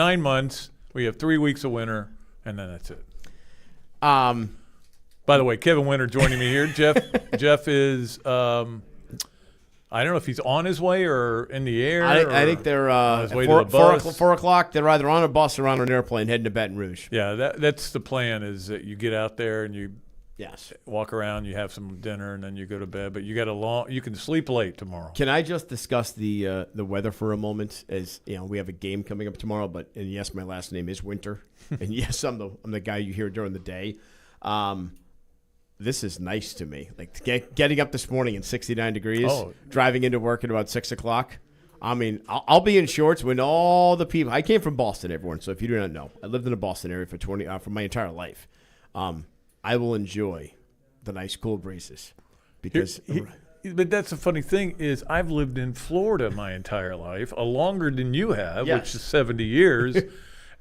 9 months. We have 3 weeks of winter, and then that's it. By the way, Kevin Winter joining me here. Jeff is I don't know if he's on his way or in the air. I think they're on his way four, to the bus. 4 o'clock. They're either on a bus or on an airplane heading to Baton Rouge. Yeah, that's the plan. Is that you get out there and you walk around, you have some dinner, and then you go to bed. But you got you can sleep late tomorrow. Can I just discuss the weather for a moment? As you know, we have a game coming up tomorrow. And yes, my last name is Winter, and yes, I'm the guy you hear during the day. This is nice to me. Like getting up this morning in 69 degrees, driving into work at about 6 o'clock. I mean, I'll be in shorts when all the people. I came from Boston, everyone. So if you do not know, I lived in the Boston area for my entire life. I will enjoy the nice cool breezes because. But that's the funny thing is I've lived in Florida my entire life, longer than you have, which is 70 years,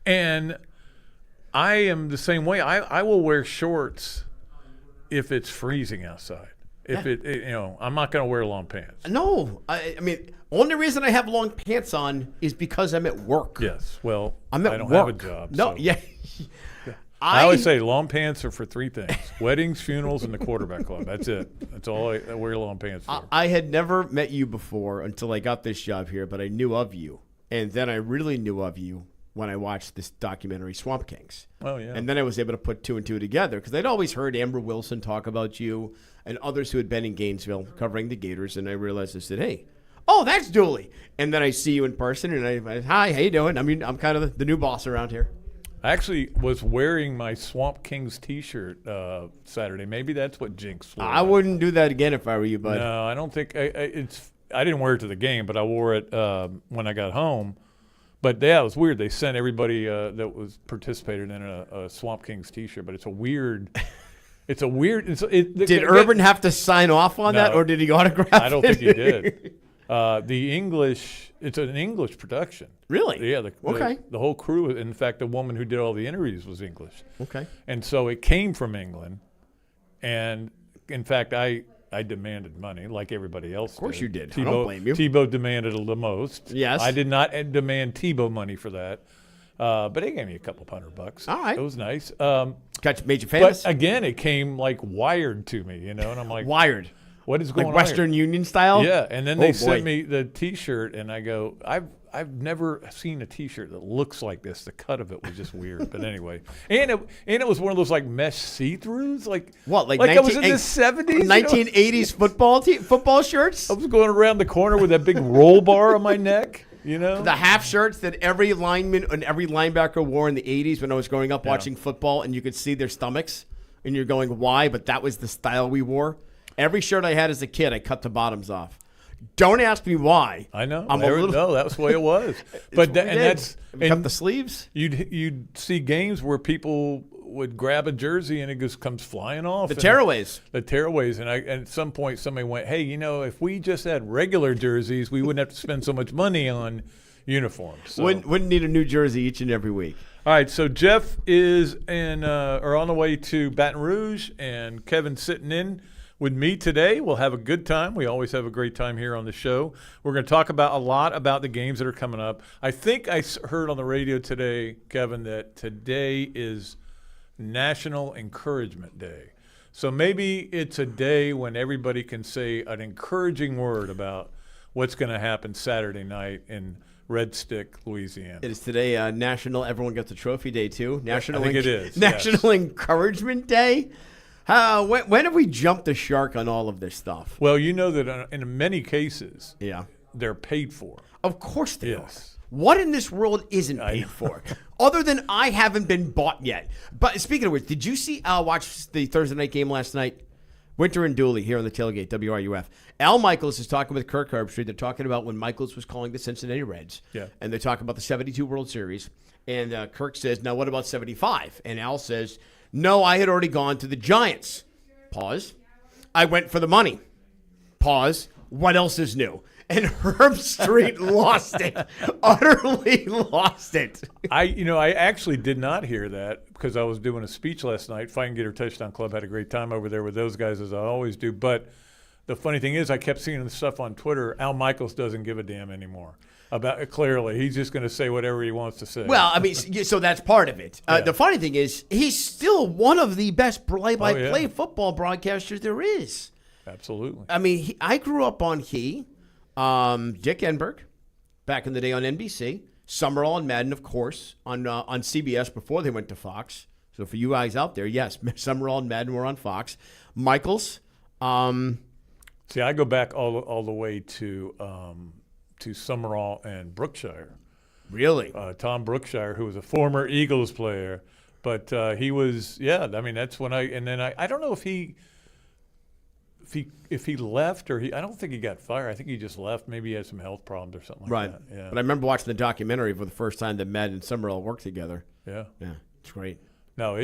and I am the same way. I will wear shorts if it's freezing outside. I'm not going to wear long pants. No, I mean, only reason I have long pants on is because I'm at work. Yes, well, I don't work. have a job. No, so. yeah. I always say long pants are for 3 things: weddings, funerals, and the quarterback club. That's it. That's all I wear long pants for. I had never met you before until I got this job here, but I knew of you, and then I really knew of you when I watched this documentary, Swamp Kings. Oh, yeah. And then I was able to put 2 and 2 together because I'd always heard Amber Wilson talk about you and others who had been in Gainesville covering the Gators, and I realized, I said, hey, that's Dooley. And then I see you in person, and I hi, how you doing? I mean, I'm kind of the new boss around here. I actually was wearing my Swamp Kings T-shirt Saturday. Maybe that's what jinxed Florida. I wouldn't do that again if I were you, bud. No, I don't think I didn't wear it to the game, but I wore it when I got home. But yeah, it was weird. They sent everybody that was participated in a Swamp Kings T-shirt, but it's a weird. Did Urban have to sign off on that, or did he autograph it? I don't think he did. It's an English production. Really? Yeah. The whole crew. In fact, the woman who did all the interviews was English. Okay. And so it came from England, and in fact, I demanded money like everybody else did. Of course you did. I don't blame you. Tebow demanded the most. Yes. I did not demand Tebow money for that. But they gave me a couple $100. All right. It was nice. Made you famous? But again, it came like wired to me, and I'm like, wired. What is going on? Like Western Union style? Yeah. And then they sent me the T-shirt, and I go, I've never seen a T-shirt that looks like this. The cut of it was just weird. But anyway, and it was one of those like mesh see-throughs, like what, like I was in the 70s, 1980s football shirts. I was going around the corner with that big roll bar on my neck. The half shirts that every lineman and every linebacker wore in the 80s when I was growing up watching football, and you could see their stomachs, and you're going, why? But that was the style we wore. Every shirt I had as a kid, I cut the bottoms off. Don't ask me why. I know. No, that was the way it was. But cut the sleeves. You'd see games where people would grab a jersey and it just comes flying off. The tearaways. And at some point somebody went, hey, if we just had regular jerseys, we wouldn't have to spend so much money on uniforms. So. Wouldn't need a new jersey each and every week. All right, so Jeff is on the way to Baton Rouge, and Kevin's sitting in with me today. We'll have a good time. We always have a great time here on the show. We're going to talk a lot about the games that are coming up. I think I heard on the radio today, Kevin, that today is National Encouragement Day. So maybe it's a day when everybody can say an encouraging word about what's going to happen Saturday night in Red Stick, Louisiana. It is today National Everyone Gets a Trophy Day, too. I think it is. National Encouragement Day. When have we jumped the shark on all of this stuff? Well, you know that in many cases, they're paid for. Of course they are. What in this world isn't paid for? Other than I haven't been bought yet. But speaking of which, did you watch the Thursday night game last night? Winter and Dooley here on the Tailgate, WRUF. Al Michaels is talking with Kirk Herbstreit. They're talking about when Michaels was calling the Cincinnati Reds. Yeah. And they're talking about the 72 World Series. And Kirk says, now what about 75? And Al says, no, I had already gone to the Giants. Pause. I went for the money. Pause. What else is new? And Herbstreit lost it. Utterly lost it. I actually did not hear that because I was doing a speech last night. Fighting Gator Touchdown Club had a great time over there with those guys, as I always do. But the funny thing is I kept seeing the stuff on Twitter. Al Michaels doesn't give a damn anymore. Clearly, he's just going to say whatever he wants to say. Well, I mean, so that's part of it. The funny thing is, he's still one of the best play-by-play football broadcasters there is. Absolutely. I mean, I grew up on Dick Enberg, back in the day on NBC, Summerall and Madden, of course, on CBS before they went to Fox. So for you guys out there, yes, Summerall and Madden were on Fox. Michaels. See, I go back all the way to Summerall and Brookshire. Really? Tom Brookshire, who was a former Eagles player, but he was, I mean, that's when I don't know if he left or I don't think he got fired. I think he just left. Maybe he had some health problems or something like that. Yeah. But I remember watching the documentary for the first time that Madden and Summerall worked together. Yeah. Yeah, it's great. No,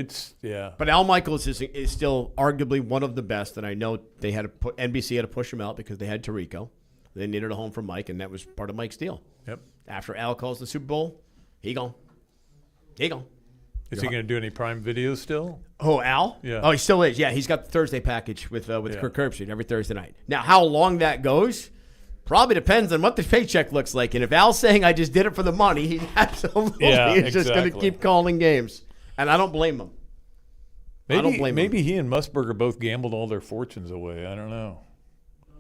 But Al Michaels is still arguably one of the best, and I know they had to NBC had to push him out because they had Tirico. They needed a home for Mike, and that was part of Mike's deal. Yep. After Al calls the Super Bowl, he gone. He gone. Is he going to do any Prime videos still? Oh, Al? Yeah. Oh, he still is. Yeah, he's got the Thursday package with Kirk Herbstreit every Thursday night. Now, how long that goes probably depends on what the paycheck looks like. And if Al's saying I just did it for the money, he absolutely is just going to keep calling games. And I don't blame him. Maybe he and Musburger both gambled all their fortunes away. I don't know.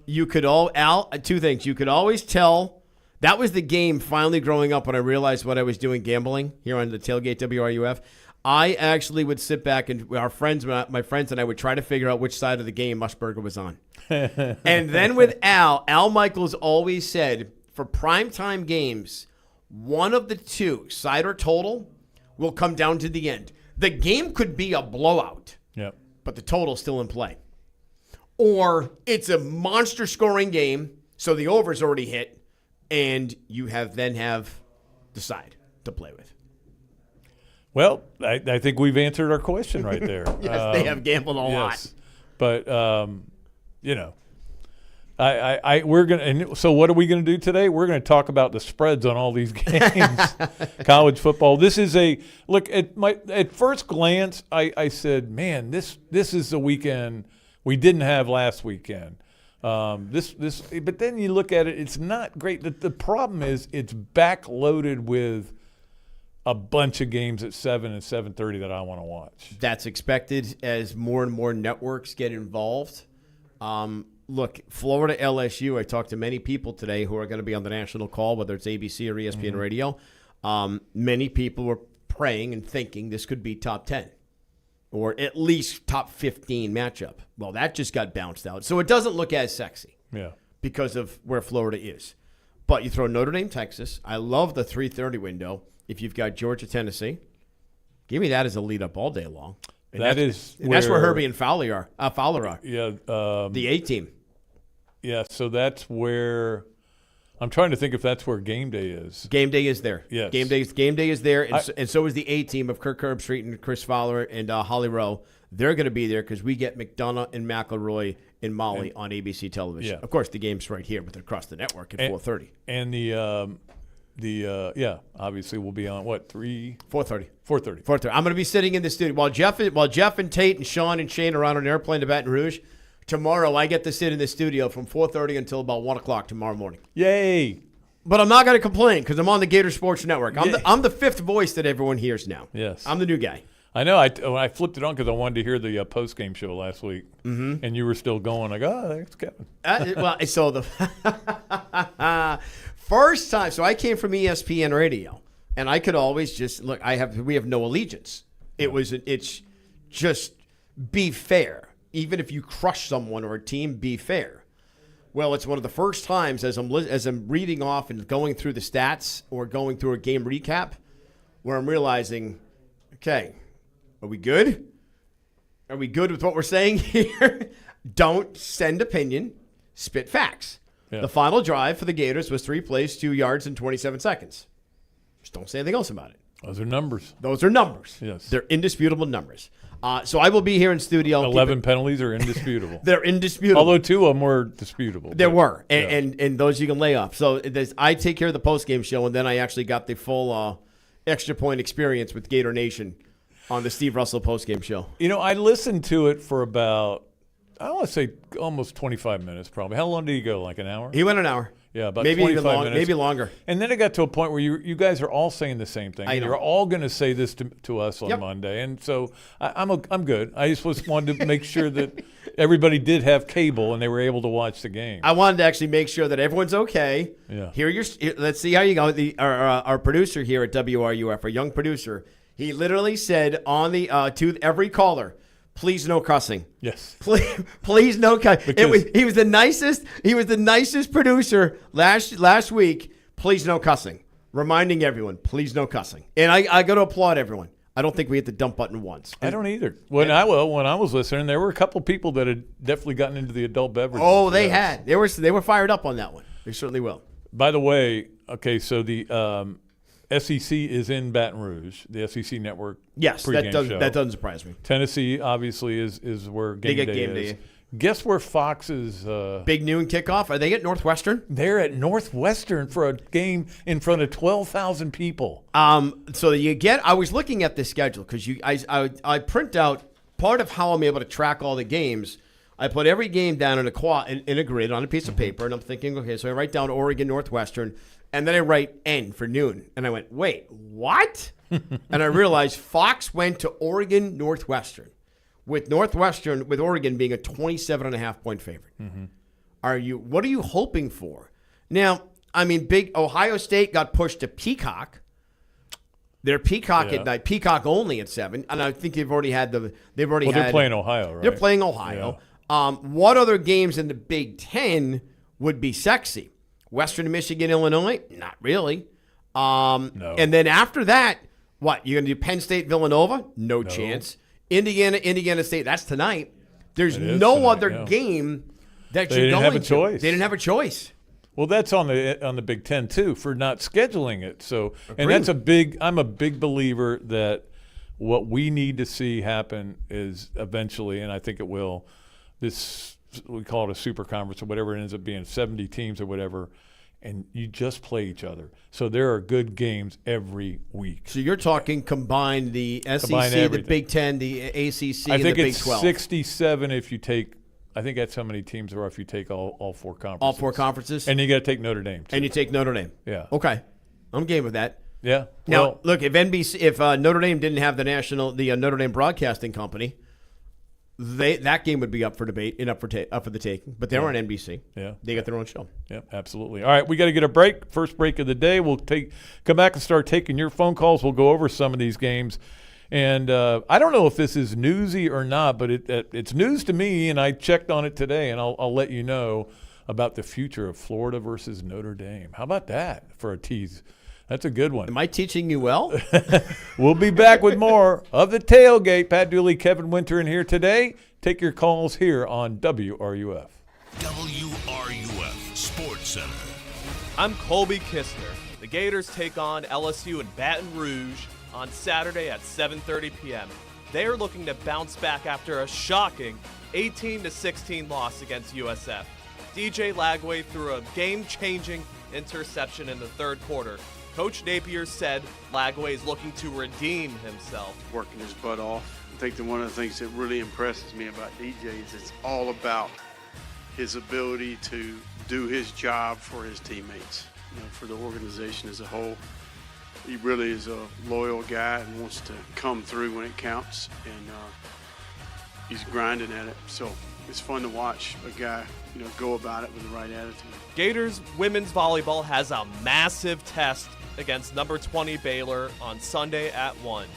Two things. You could always tell. That was the game finally growing up when I realized what I was doing gambling here on the Tailgate WRUF. I actually would sit back and my friends and I would try to figure out which side of the game Musburger was on. And then with Al Michaels always said, for primetime games, one of the two, side or total, will come down to the end. The game could be a blowout, but the total's still in play. Or it's a monster scoring game, so the over's already hit, and you have the side to play with. Well, I think we've answered our question right there. Yes, they have gambled a lot. But, we're gonna. And so, what are we going to do today? We're going to talk about the spreads on all these games, college football. This is a look at first glance. I said, man, this is the weekend we didn't have last weekend. But then you look at it, it's not great. The problem is it's backloaded with a bunch of games at 7 and 7:30 that I want to watch. That's expected as more and more networks get involved. Look, Florida LSU, I talked to many people today who are going to be on the national call, whether it's ABC or ESPN radio. Many people were praying and thinking this could be top 10 or at least top 15 matchup. Well, that just got bounced out. So it doesn't look as sexy because of where Florida is. But you throw Notre Dame, Texas. I love the 3:30 window. If you've got Georgia, Tennessee, give me that as a lead-up all day long. And that's where Herbie and Fowler are. Yeah. The A-team. Yeah, so that's where – I'm trying to think if that's where game day is. Game day is there. Yes. Game day is there, and so is the A-team of Kirk Herbstreit and Chris Fowler and Holly Rowe. They're going to be there because we get McDonough and McElroy and Molly on ABC television. Of course, the game's right here, but they're across the network at 4:30. And obviously we'll be on what 4:30. 4:30. I'm going to be sitting in the studio while Jeff and Tate and Sean and Shane are on an airplane to Baton Rouge. Tomorrow I get to sit in the studio from 4:30 until about 1:00 tomorrow morning. Yay! But I'm not going to complain because I'm on the Gator Sports Network. I'm the fifth voice that everyone hears now. Yes, I'm the new guy. I know. When I flipped it on because I wanted to hear the post-game show last week, and you were still going. Like, there's Kevin. So the first time, so I came from ESPN Radio, and I could always just look. We have no allegiance. It's just be fair. Even if you crush someone or a team, be fair. Well, it's one of the first times as I'm reading off and going through the stats or going through a game recap where I'm realizing, okay, are we good? Are we good with what we're saying here? Don't send opinion, spit facts. Yeah. The final drive for the Gators was 3 plays, 2 yards, and 27 seconds. Just don't say anything else about it. Those are numbers. Yes. They're indisputable numbers. So I will be here in studio. 11 penalties are indisputable. They're indisputable. Although 2 of them were disputable. There were. And those you can lay off. So I take care of the postgame show, and then I actually got the full extra point experience with Gator Nation on the Steve Russell postgame show. I listened to it for about, I want to say almost 25 minutes probably. How long did he go, like an hour? He went an hour. Yeah, about maybe 25 even minutes. maybe longer. And then it got to a point where you guys are all saying the same thing. I know. You're all going to say this to us on Monday. And so I'm good. I just wanted to make sure that everybody did have cable and they were able to watch the game. I wanted to actually make sure that everyone's okay. Yeah. Let's see how you go. Our producer here at WRUF, our young producer, he literally said on the to every caller, please no cussing. Yes. Please no cussing. He was the nicest. He was the nicest producer last week. Please no cussing. Reminding everyone, please no cussing. And I got to applaud everyone. I don't think we hit the dump button once. I don't either. When I was listening, there were a couple people that had definitely gotten into the adult beverages. Oh, they had. They were fired up on that one. They certainly will. By the way, okay, so the SEC is in Baton Rouge, the SEC Network. Yes, that doesn't surprise me. Tennessee obviously is where game They get day game is. day. Guess where Fox is? Big noon kickoff. Are they at Northwestern? They're at Northwestern for a game in front of 12,000 people. So I was looking at the schedule because I print out part of how I'm able to track all the games. I put every game down in a grid on a piece of paper, and I'm thinking, okay, so I write down Oregon, Northwestern, and then I write N for noon. And I went, wait, what? And I realized Fox went to Oregon, Northwestern, with Oregon being a 27.5-point favorite. Mm-hmm. What are you hoping for? Now, I mean, big Ohio State got pushed to Peacock. They're Peacock at night, Peacock only at 7, and I think they've already had. They're playing Ohio, right? They're playing Ohio. Yeah. What other games in the Big Ten would be sexy? Western Michigan, Illinois? Not really. No. And then after that, what? You're going to do Penn State, Villanova? No chance. Indiana State, that's tonight. There's no other game that you're going to. They didn't have a choice. Well, that's on the Big Ten too for not scheduling it. So, and that's I'm a big believer that what we need to see happen is eventually, and I think it will, we call it a super conference or whatever it ends up being, 70 teams or whatever, and you just play each other. So there are good games every week. So you're talking combine the SEC, the Big Ten, the ACC, and the Big 12. I think it's 67 if you take. I think that's how many teams there are if you take all four conferences. All four conferences? And you got to take Notre Dame, too. And you take Notre Dame. Yeah. Okay. I'm game with that. Yeah. Now, look, if Notre Dame didn't have the Notre Dame Broadcasting Company, that game would be up for debate and up for the taking. But they're on NBC. Yeah. They got their own show. Yeah, absolutely. All right, we got to get a break. First break of the day. We'll come back and start taking your phone calls. We'll go over some of these games. And I don't know if this is newsy or not, but it's news to me, and I checked on it today, and I'll let you know about the future of Florida versus Notre Dame. How about that for a tease? That's a good one. Am I teaching you well? We'll be back with more of the Tailgate. Pat Dooley, Kevin Winter in here today. Take your calls here on WRUF. WRUF Sports Center. I'm Colby Kistner. The Gators take on LSU in Baton Rouge on Saturday at 7:30 p.m. They are looking to bounce back after a shocking 18-16 loss against USF. DJ Lagway threw a game-changing interception in the third quarter. Coach Napier said Lagway is looking to redeem himself. Working his butt off. I think that one of the things that really impresses me about DJ is it's all about his ability to do his job for his teammates, for the organization as a whole. He really is a loyal guy and wants to come through when it counts, and he's grinding at it. So it's fun to watch a guy, go about it with the right attitude. Gators women's volleyball has a massive test against number 20 Baylor on Sunday at 1.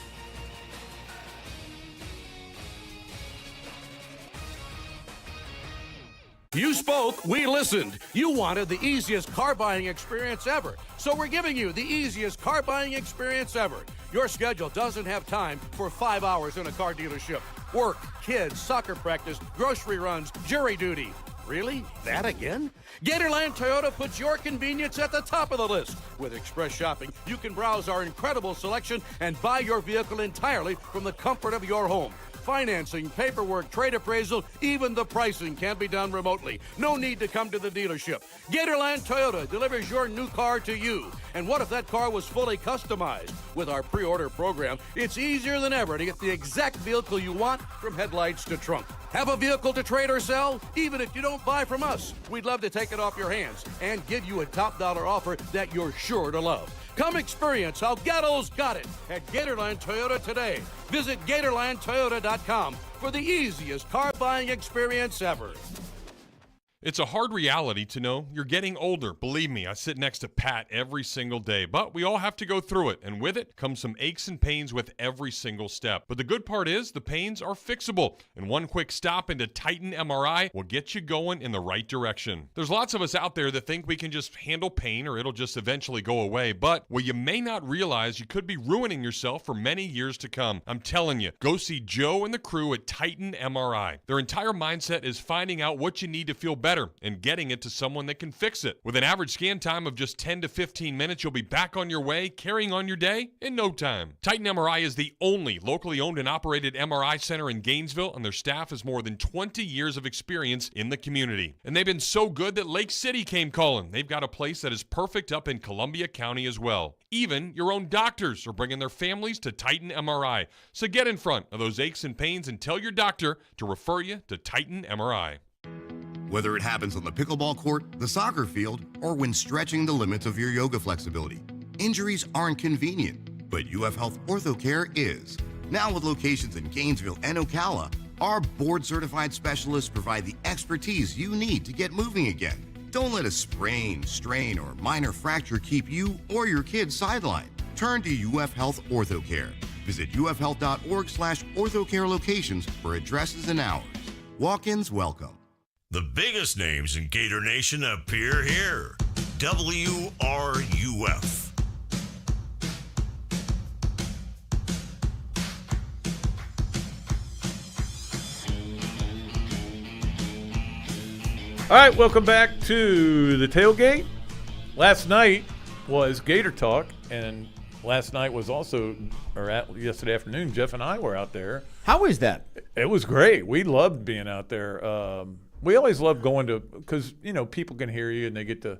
You spoke, we listened. You wanted the easiest car buying experience ever. So we're giving you the easiest car buying experience ever. Your schedule doesn't have time for 5 hours in a car dealership. Work, kids, soccer practice, grocery runs, jury duty. Really? That again? Gatorland Toyota puts your convenience at the top of the list. With Express Shopping, you can browse our incredible selection and buy your vehicle entirely from the comfort of your home. financing, paperwork, trade appraisal, even the pricing can be done remotely. No need to come to the dealership. Gatorland Toyota delivers your new car to you. And what if that car was fully customized? With our pre-order program, it's easier than ever to get the exact vehicle you want, from headlights to trunk. Have a vehicle to trade or sell? Even if you don't buy from us, we'd love to take it off your hands and give you a top dollar offer that you're sure to love. Come experience how Gatto's got it at Gatorland Toyota today. Visit GatorlandToyota.com for the easiest car buying experience ever. It's a hard reality to know you're getting older. Believe me, I sit next to Pat every single day, but we all have to go through it, and with it comes some aches and pains with every single step. But the good part is the pains are fixable, and one quick stop into Titan MRI will get you going in the right direction. There's lots of us out there that think we can just handle pain or it'll just eventually go away, but what you may not realize, you could be ruining yourself for many years to come. I'm telling you, go see Joe and the crew at Titan MRI. Their entire mindset is finding out what you need to feel better and getting it to someone that can fix it. With an average scan time of just 10 to 15 minutes, you'll be back on your way, carrying on your day in no time. Titan MRI is the only locally owned and operated MRI center in Gainesville, and their staff has more than 20 years of experience in the community. And they've been so good that Lake City came calling. They've got a place that is perfect up in Columbia County as well. Even your own doctors are bringing their families to Titan MRI. So get in front of those aches and pains and tell your doctor to refer you to Titan MRI. Whether it happens on the pickleball court, the soccer field, or when stretching the limits of your yoga flexibility, injuries aren't convenient, but UF Health OrthoCare is. Now with locations in Gainesville and Ocala, our board-certified specialists provide the expertise you need to get moving again. Don't let a sprain, strain, or minor fracture keep you or your kids sidelined. Turn to UF Health OrthoCare. Visit ufhealth.org/orthocare locations for addresses and hours. Walk-ins welcome. The biggest names in Gator Nation appear here. WRUF. All right, welcome back to the Tailgate. Last night was Gator Talk, and last night was also, yesterday afternoon, Jeff and I were out there. How was that? It was great. We loved being out there. We always love going to, because, people can hear you and they get to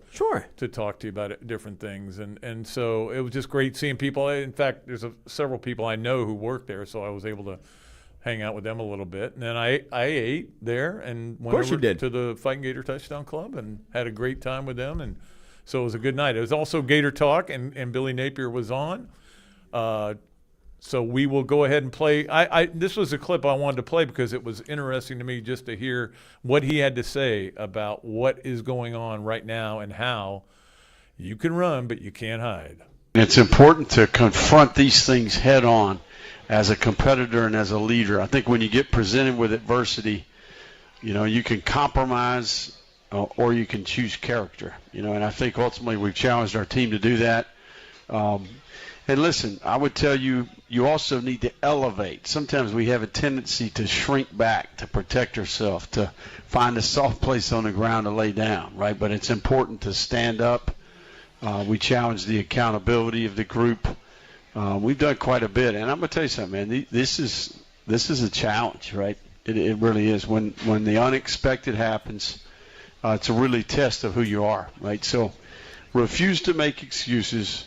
talk to you about different things. And so it was just great seeing people. In fact, there's several people I know who work there, so I was able to hang out with them a little bit. And then I ate there and went over to the Fighting Gator Touchdown Club and had a great time with them. And so it was a good night. It was also Gator Talk, and Billy Napier was on. So we will go ahead and play. This was a clip I wanted to play because it was interesting to me just to hear what he had to say about what is going on right now and how you can run, but you can't hide. It's important to confront these things head on as a competitor and as a leader. I think when you get presented with adversity, you can compromise or you can choose character. And I think ultimately we've challenged our team to do that. And listen, I would tell you, you also need to elevate. Sometimes we have a tendency to shrink back, to protect ourselves, to find a soft place on the ground to lay down, right? But it's important to stand up. We challenge the accountability of the group. We've done quite a bit. And I'm going to tell you something, man. This is a challenge, right? It really is. When the unexpected happens, it's a really test of who you are, right? So refuse to make excuses.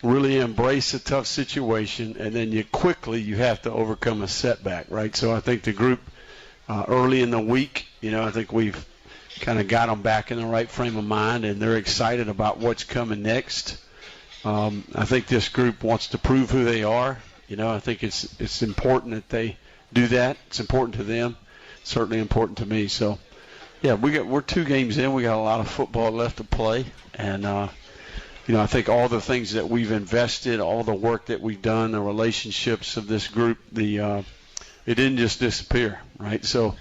Really embrace a tough situation, and then you have to overcome a setback, right? So I think the group early in the week, I think we've kind of got them back in the right frame of mind, and they're excited about what's coming next. I think this group wants to prove who they are. I think it's important that they do that. It's important to them. It's certainly important to me. So, yeah, we're 2 games in. We got a lot of football left to play, and I think all the things that we've invested, all the work that we've done, the relationships of this group, it didn't just disappear, right? So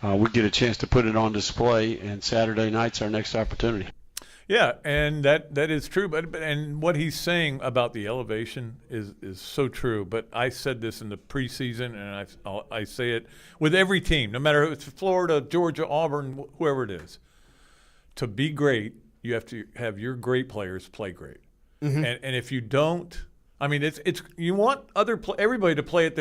we get a chance to put it on display, and Saturday night's our next opportunity. Yeah, and that is true. But what he's saying about the elevation is so true. But I said this in the preseason, and I say it with every team, no matter if it's Florida, Georgia, Auburn, whoever it is. To be great, you have to have your great players play great. Mm-hmm. And if you don't, I mean, it's you want everybody to play at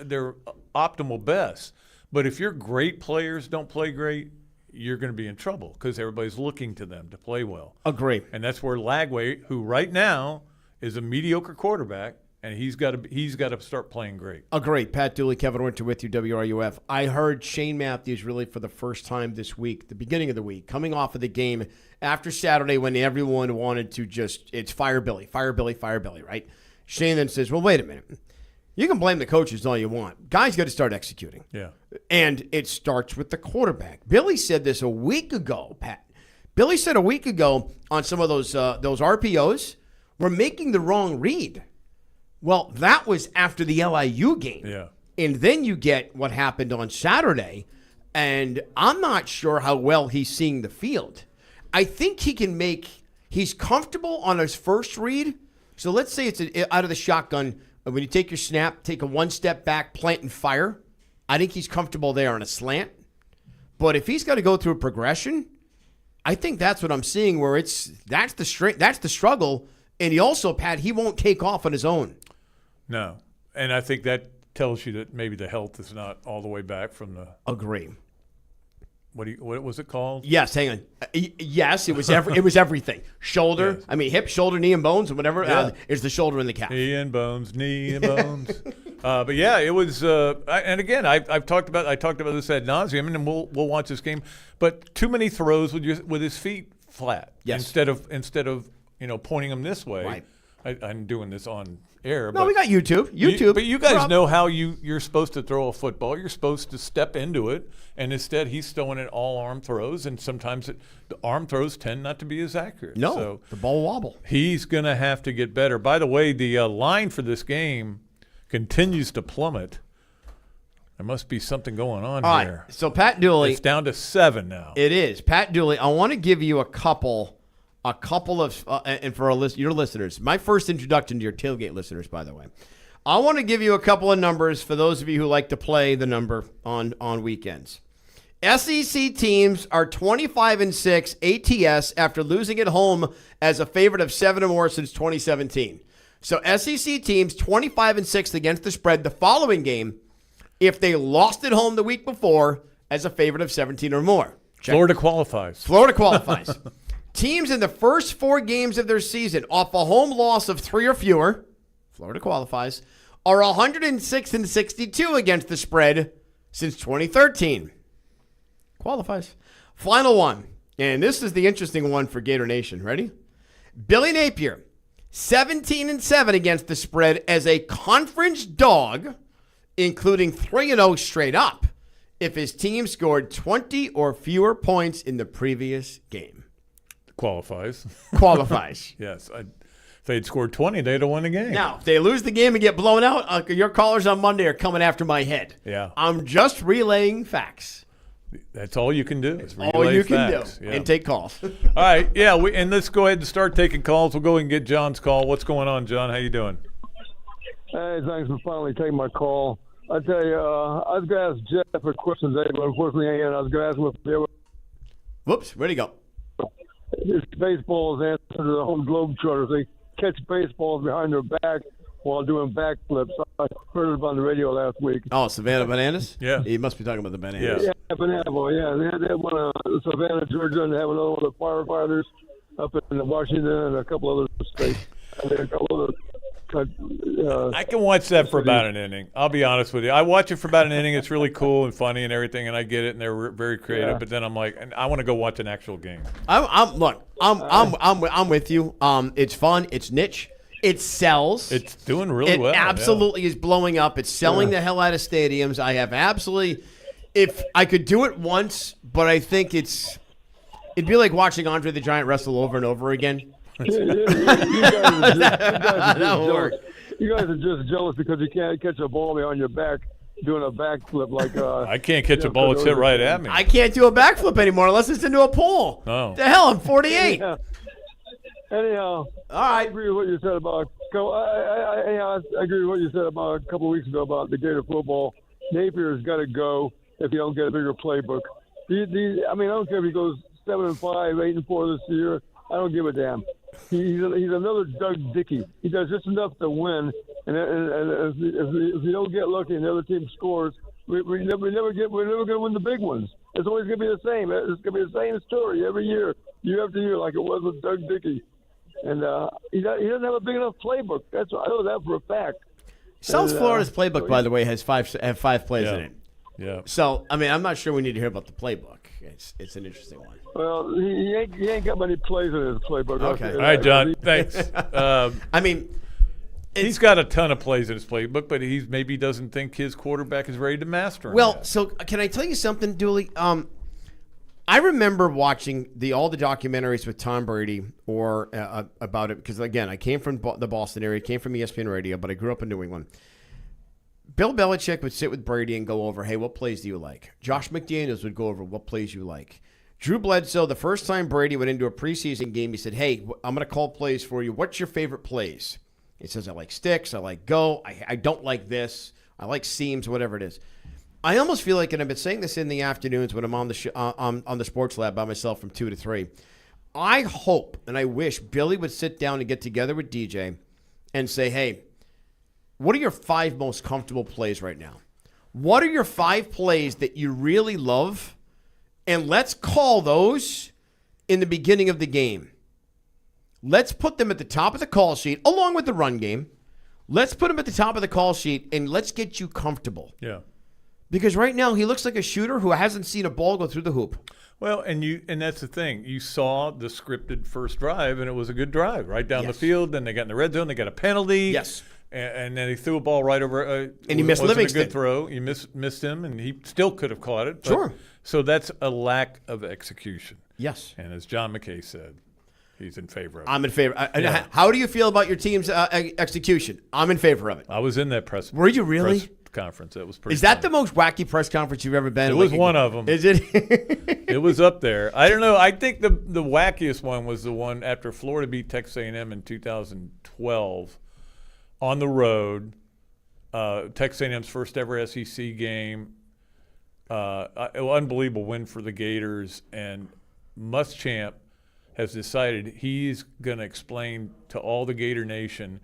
their optimal best. But if your great players don't play great, you're going to be in trouble because everybody's looking to them to play well. Agree. And that's where Lagway, who right now is a mediocre quarterback, and he's got to start playing great. Agree. Pat Dooley, Kevin Winter with you, WRUF. I heard Shane Matthews really for the first time this week, the beginning of the week, coming off of the game after Saturday when everyone wanted to it's fire Billy, right? Shane then says, well, wait a minute. You can blame the coaches all you want. Guys got to start executing. Yeah. And it starts with the quarterback. Billy said this a week ago, Pat. Billy said a week ago on some of those RPOs, we're making the wrong read. Well, that was after the LIU game. Yeah. And then you get what happened on Saturday, and I'm not sure how well he's seeing the field. I think he's comfortable on his first read. So let's say it's out of the shotgun. When you take your snap, take a one step back, plant and fire. I think he's comfortable there on a slant. But if he's got to go through a progression, I think that's what I'm seeing where that's the struggle. And he also, Pat, he won't take off on his own. No. And I think that tells you that maybe the health is not all the way back from the – Agree. What was it called? Yes, hang on. Yes, it was everything. Shoulder, yes. I mean hip, shoulder, knee, and bones, and whatever is the shoulder and the calf. Knee and bones, knee and bones. But yeah, it was. And again, I talked about this ad nauseum, and we'll watch this game. But too many throws with his feet flat. Yes. Instead of pointing them this way. Right. I'm doing this on air. No, we got YouTube. But you guys know how you're supposed to throw a football. You're supposed to step into it, and instead he's throwing it all arm throws, and sometimes the arm throws tend not to be as accurate. No, so the ball wobble. He's going to have to get better. By the way, the line for this game continues to plummet. There must be something going on all here. Right, so Pat Dooley. It's down to 7 now. It is. Pat Dooley, I want to give you a couple of, and for your listeners, my first introduction to your Tailgate listeners, by the way. I want to give you a couple of numbers for those of you who like to play the number on weekends. SEC teams are 25-6 ATS after losing at home as a favorite of 7 or more since 2017. So SEC teams 25-6 against the spread the following game if they lost at home the week before as a favorite of 17 or more. Check. Florida qualifies. Teams in the first 4 games of their season off a home loss of 3 or fewer, Florida qualifies, are 106-62 against the spread since 2013. Qualifies. Final one, and this is the interesting one for Gator Nation. Ready? Billy Napier, 17-7 against the spread as a conference dog, including 3-0 straight up, if his team scored 20 or fewer points in the previous game. Qualifies. Yes. If they'd scored 20, they'd have won the game. Now, if they lose the game and get blown out, your callers on Monday are coming after my head. Yeah. I'm just relaying facts. That's all you can do. Is relay all you facts. Can do. Yeah. And take calls. All right. Yeah. And let's go ahead and start taking calls. We'll go ahead and get John's call. What's going on, John? How you doing? Hey, thanks for finally taking my call. I tell you, I was going to ask Jeff a question today, but unfortunately, I was going to ask him if they were. Whoops. Where'd he go? His baseball is answer to the home Globetrotters. They catch baseballs behind their back while doing backflips. I heard it on the radio last week. Oh, Savannah Bananas? Yeah. He must be talking about the Bananas. Yeah, Banana Bowl, yeah. They had one in Savannah, Georgia, and they have another one of the firefighters up in Washington and a couple other states. And a couple other I can watch that for about an inning. I'll be honest with you. I watch it for about an inning. It's really cool and funny and everything, and I get it, and they're very creative. Yeah. But then I'm like, I want to go watch an actual game. I'm with you. It's fun. It's niche. It sells. It's doing really well. It absolutely is blowing up. It's selling the hell out of stadiums. I have absolutely. If I could do it once, but I think it'd be like watching Andre the Giant wrestle over and over again. You guys are just jealous because you can't catch a ball behind your back doing a backflip like I can't catch a ball that's hit right at me. I can't do a backflip anymore unless it's into a pool. Oh. The hell, I'm 48. Anyhow, all right. I agree with what you said about I agree with what you said about a couple of weeks ago about the Gator football. Napier's got to go if you don't get a bigger playbook. I mean, I don't care if he goes 7-5, 8-4 this year. I don't give a damn. He's another Doug Dickey. He does just enough to win, And if you don't get lucky and the other team scores, we're never going to win the big ones. It's always going to be the same. It's going to be the same story every year after year, like it was with Doug Dickey. And he doesn't have a big enough playbook. I know that for a fact. South Florida's playbook, by the way, has five plays in it. Yeah. So, I mean, I'm not sure we need to hear about the playbook. It's an interesting one. Well, he ain't got many plays in his playbook. Okay. All right, John. Thanks. I mean, he's got a ton of plays in his playbook, but he maybe doesn't think his quarterback is ready to master him. Well, so can I tell you something, Dooley? I remember watching all the documentaries with Tom Brady or about it because, again, I came from the Boston area, came from ESPN Radio, but I grew up in New England. Bill Belichick would sit with Brady and go over, hey, what plays do you like? Josh McDaniels would go over what plays you like. Drew Bledsoe, the first time Brady went into a preseason game, he said, hey, I'm going to call plays for you. What's your favorite plays? He says, I like sticks. I like go. I don't like this. I like seams, whatever it is. I almost feel like, and I've been saying this in the afternoons when I'm on the on the Sports Lab by myself from 2 to 3, I hope and I wish Billy would sit down and get together with DJ and say, hey, what are your 5 most comfortable plays right now? What are your 5 plays that you really love? And let's call those in the beginning of the game. Let's put them at the top of the call sheet, along with the run game. Let's put them at the top of the call sheet, and let's get you comfortable. Yeah. Because right now he looks like a shooter who hasn't seen a ball go through the hoop. Well, and that's the thing. You saw the scripted first drive, and it was a good drive right down the field. Then they got in the red zone. They got a penalty. Yes. And then he threw a ball right over. And he missed Livingston. A good throw. You missed him, and he still could have caught it. Sure. So that's a lack of execution. Yes. And as John McKay said, he's in favor of it. I'm in favor. How do you feel about your team's execution? I'm in favor of it. I was in that press. Were you really? Press conference. It was pretty. Is that funny. the most wacky press conference you've ever been? It was one of them. Is it? It was up there. I don't know. I think the wackiest one was the one after Florida beat Texas A&M in 2012 on the road. Texas A&M's first ever SEC game. Unbelievable win for the Gators, and Muschamp has decided he's going to explain to all the Gator Nation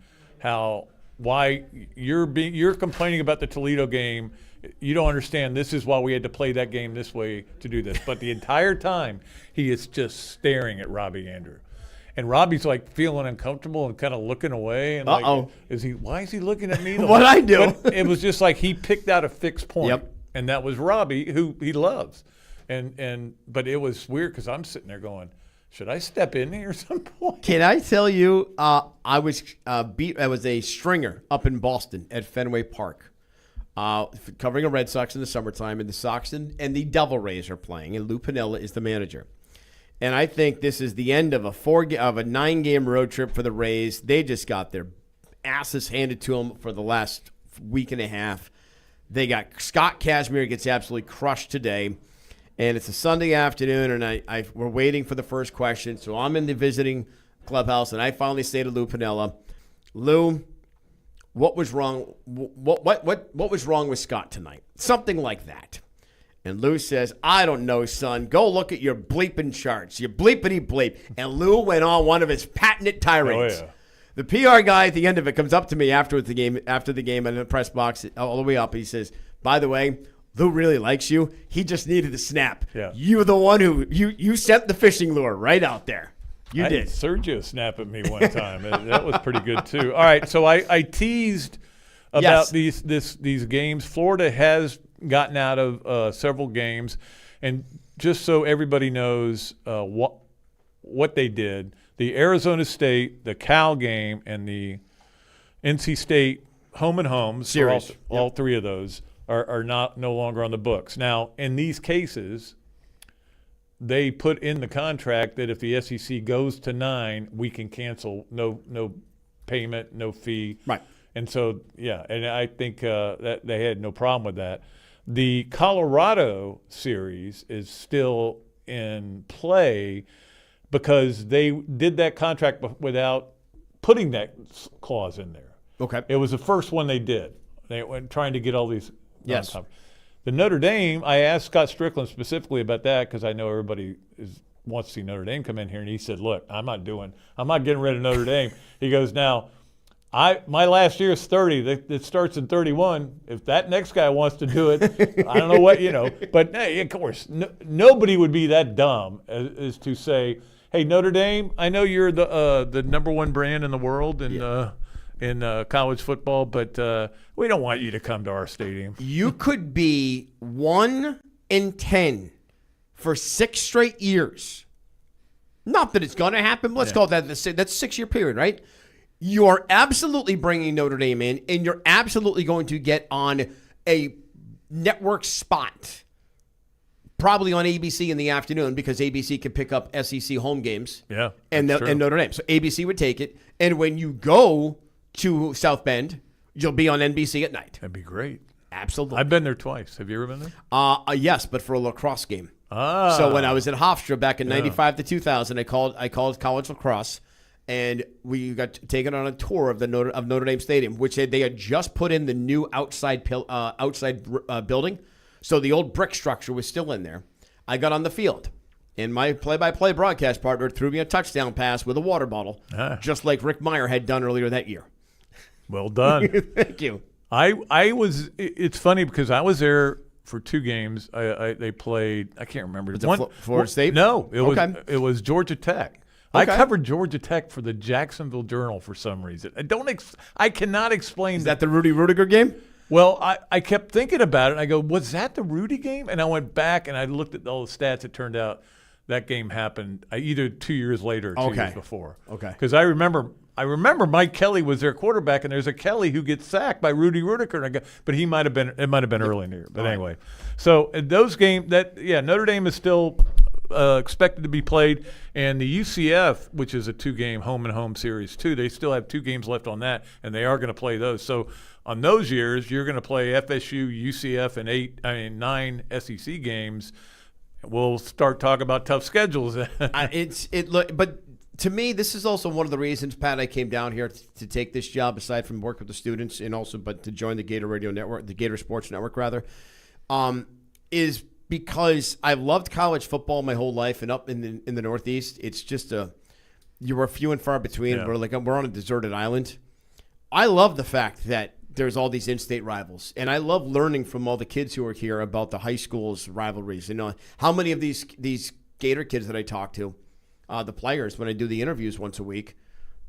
why you're complaining about the Toledo game. You don't understand. This is why we had to play that game this way to do this. But the entire time, he is just staring at Robbie Andrew. And Robbie's like feeling uncomfortable and kind of looking away. And like, why is he looking at me? What'd I do? But it was just like he picked out a fixed point. Yep. And that was Robbie, who he loves. But it was weird because I'm sitting there going, should I step in here at some point? Can I tell you, I was a stringer up in Boston at Fenway Park, covering the Red Sox in the summertime, and the Sox and the Devil Rays are playing, and Lou Piniella is the manager. And I think this is the end of a 9-game road trip for the Rays. They just got their asses handed to them for the last week and a half. They got Scott Kazmir gets absolutely crushed today. And it's a Sunday afternoon, and we're waiting for the first question. So I'm in the visiting clubhouse, and I finally say to Lou Piniella, Lou, what was wrong? What was wrong with Scott tonight? Something like that. And Lou says, I don't know, son. Go look at your bleeping charts. Your bleepity bleep. And Lou went on one of his patented tirades. Oh, yeah. The PR guy at the end of it comes up to me after the game in the press box all the way up. He says, by the way, Lou really likes you. He just needed a snap. Yeah. You were the one who you sent the fishing lure right out there. You did. Sergio snapped at me one time. That was pretty good too. All right, so I teased about these games. Florida has gotten out of several games, and just so everybody knows what they did, the Arizona State, the Cal game, and the NC State home and home series, all 3 of those are no longer on the books. Now, in these cases, they put in the contract that if the SEC goes to 9, we can cancel, no payment, no fee. Right. And so, and I think that they had no problem with that. The Colorado series is still in play because they did that contract without putting that clause in there. Okay. It was the first one they did. They went trying to get all these. Yes. The Notre Dame, I asked Scott Strickland specifically about that because I know everybody wants to see Notre Dame come in here, and he said, look, I'm not getting rid of Notre Dame. He goes, now, My last year is 30. It starts in 31. If that next guy wants to do it, I don't know what, But hey, of course, nobody would be that dumb as to say, hey, Notre Dame, I know you're the number one brand in the world in college football, but we don't want you to come to our stadium. You could be 1-10 for 6 straight years. Not that it's going to happen. Let's call that that's a 6-year period, right? You are absolutely bringing Notre Dame in, and you're absolutely going to get on a network spot, probably on ABC in the afternoon, because ABC can pick up SEC home games. Yeah, and Notre Dame. So ABC would take it, and when you go to South Bend, you'll be on NBC at night. That'd be great. Absolutely. I've been there twice. Have you ever been there? Yes, but for a lacrosse game. So when I was at Hofstra back in 95 to 2000, I called college lacrosse, and we got taken on a tour of Notre Dame Stadium, which they had just put in the new outside building. So the old brick structure was still in there. I got on the field, and my play-by-play broadcast partner threw me a touchdown pass with a water bottle, just like Rick Meyer had done earlier that year. Well done. Thank you. It's funny because I was there for 2 games. They played, I can't remember. Was it Florida State? No, it was Georgia Tech. Okay. I covered Georgia Tech for the Jacksonville Journal for some reason. I cannot explain. Is that the Rudy Rudiger game? Well, I kept thinking about it, and I go, was that the Rudy game? And I went back, and I looked at all the stats. It turned out that game happened either 2 years later or 2 years before. Okay. Because I remember Mike Kelly was their quarterback, and there's a Kelly who gets sacked by Rudy Rudiger. But it might have been early in the year. But anyway, so in those games, Notre Dame is still expected to be played, and the UCF, which is a 2-game home-and-home series too, they still have 2 games left on that, and they are going to play those. So on those years, you're going to play FSU, UCF, and 9 SEC games. We'll start talking about tough schedules. But to me, this is also one of the reasons, Pat, I came down here to take this job, aside from work with the students, and also to join the Gator Radio Network, the Gator Sports Network, rather, is because I've loved college football my whole life, and up in the Northeast, it's just you were few and far between. Yeah. We're on a deserted island. I love the fact that there's all these in-state rivals, and I love learning from all the kids who are here about the high school's rivalries. How many of these Gator kids that I talk to, the players, when I do the interviews once a week,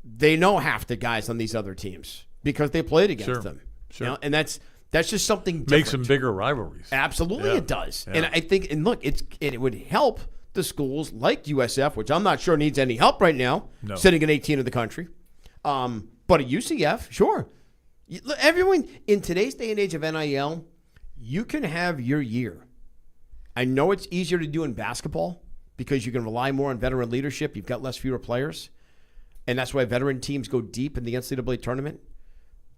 they know half the guys on these other teams because they played against them. Sure. And that's just something different. Makes them bigger rivalries. Absolutely, it does. Yeah. And I think, it would help the schools like USF, which I'm not sure needs any help right now, sitting at 18 in the country. But at UCF, sure. Everyone, in today's day and age of NIL, you can have your year. I know it's easier to do in basketball because you can rely more on veteran leadership. You've got fewer players. And that's why veteran teams go deep in the NCAA tournament.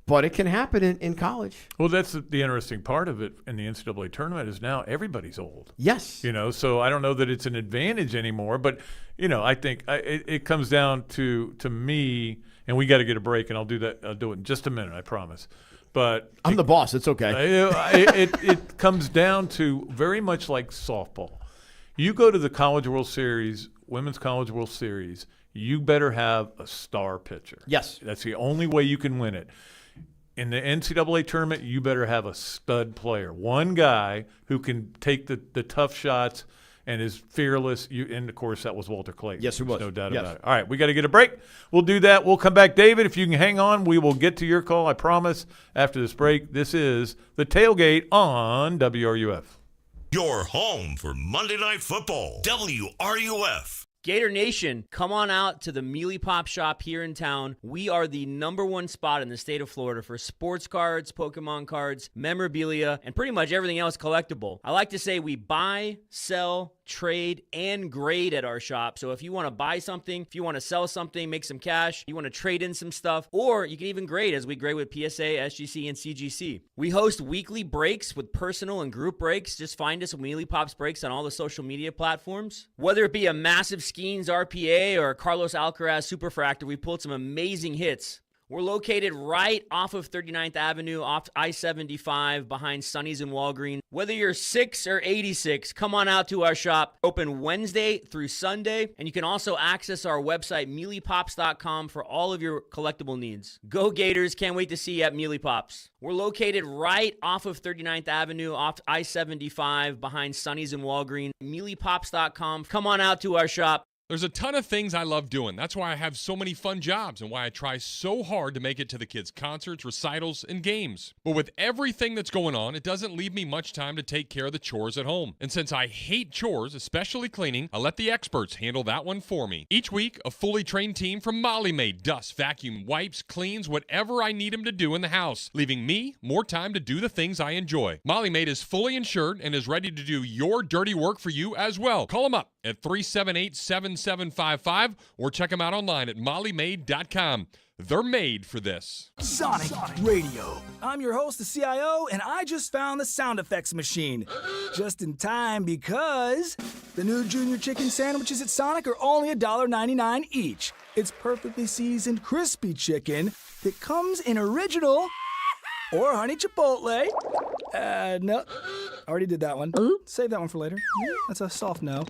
But it can happen in college. Well, that's the interesting part of it in the NCAA tournament is now everybody's old. Yes. So I don't know that it's an advantage anymore. But, I think it comes down to me, and we got to get a break, and I'll do that. I'll do it in just a minute, I promise. But I'm the boss. It's okay. It comes down to very much like softball. You go to the College World Series, Women's College World Series, you better have a star pitcher. Yes. That's the only way you can win it. In the NCAA tournament, you better have a stud player. One guy who can take the tough shots and is fearless. And, of course, that was Walter Clayton. Yes, he was. No doubt about it. All right, we got to get a break. We'll do that. We'll come back. David, if you can hang on, we will get to your call, I promise, after this break. This is The Tailgate on WRUF. Your home for Monday Night Football. WRUF. Gator Nation, come on out to the Mealy Pop Shop here in town. We are the #1 spot in the state of Florida for sports cards, Pokemon cards, memorabilia, and pretty much everything else collectible. I like to say we buy, sell, trade, and grade at our shop. So if you want to buy something, if you want to sell something, make some cash, you want to trade in some stuff, or you can even grade as we grade with PSA, SGC, and CGC. We host weekly breaks with personal and group breaks. Just find us at Mealy Pops Breaks on all the social media platforms. Whether it be a massive Skeens RPA or a Carlos Alcaraz Superfractor, we pulled some amazing hits. We're located right off of 39th Avenue, off I-75, behind Sonny's and Walgreens. Whether you're 6 or 86, come on out to our shop. Open Wednesday through Sunday, and you can also access our website, mealypops.com, for all of your collectible needs. Go Gators! Can't wait to see you at Mealy Pops. We're located right off of 39th Avenue, off I-75, behind Sonny's and Walgreens. mealypops.com. Come on out to our shop. There's a ton of things I love doing. That's why I have so many fun jobs and why I try so hard to make it to the kids' concerts, recitals, and games. But with everything that's going on, it doesn't leave me much time to take care of the chores at home. And since I hate chores, especially cleaning, I let the experts handle that one for me. Each week, a fully trained team from Molly Maid dusts, vacuum, wipes, cleans, whatever I need them to do in the house, leaving me more time to do the things I enjoy. Molly Maid is fully insured and is ready to do your dirty work for you as well. Call them up at 378-7755 or check them out online at mollymaid.com. They're made for this. Sonic Radio. I'm your host, the CIO, and I just found the sound effects machine. Just in time because the new Junior Chicken sandwiches at Sonic are only $1.99 each. It's perfectly seasoned, crispy chicken that comes in original or honey chipotle. No. Already did that one. Save that one for later. That's a soft no.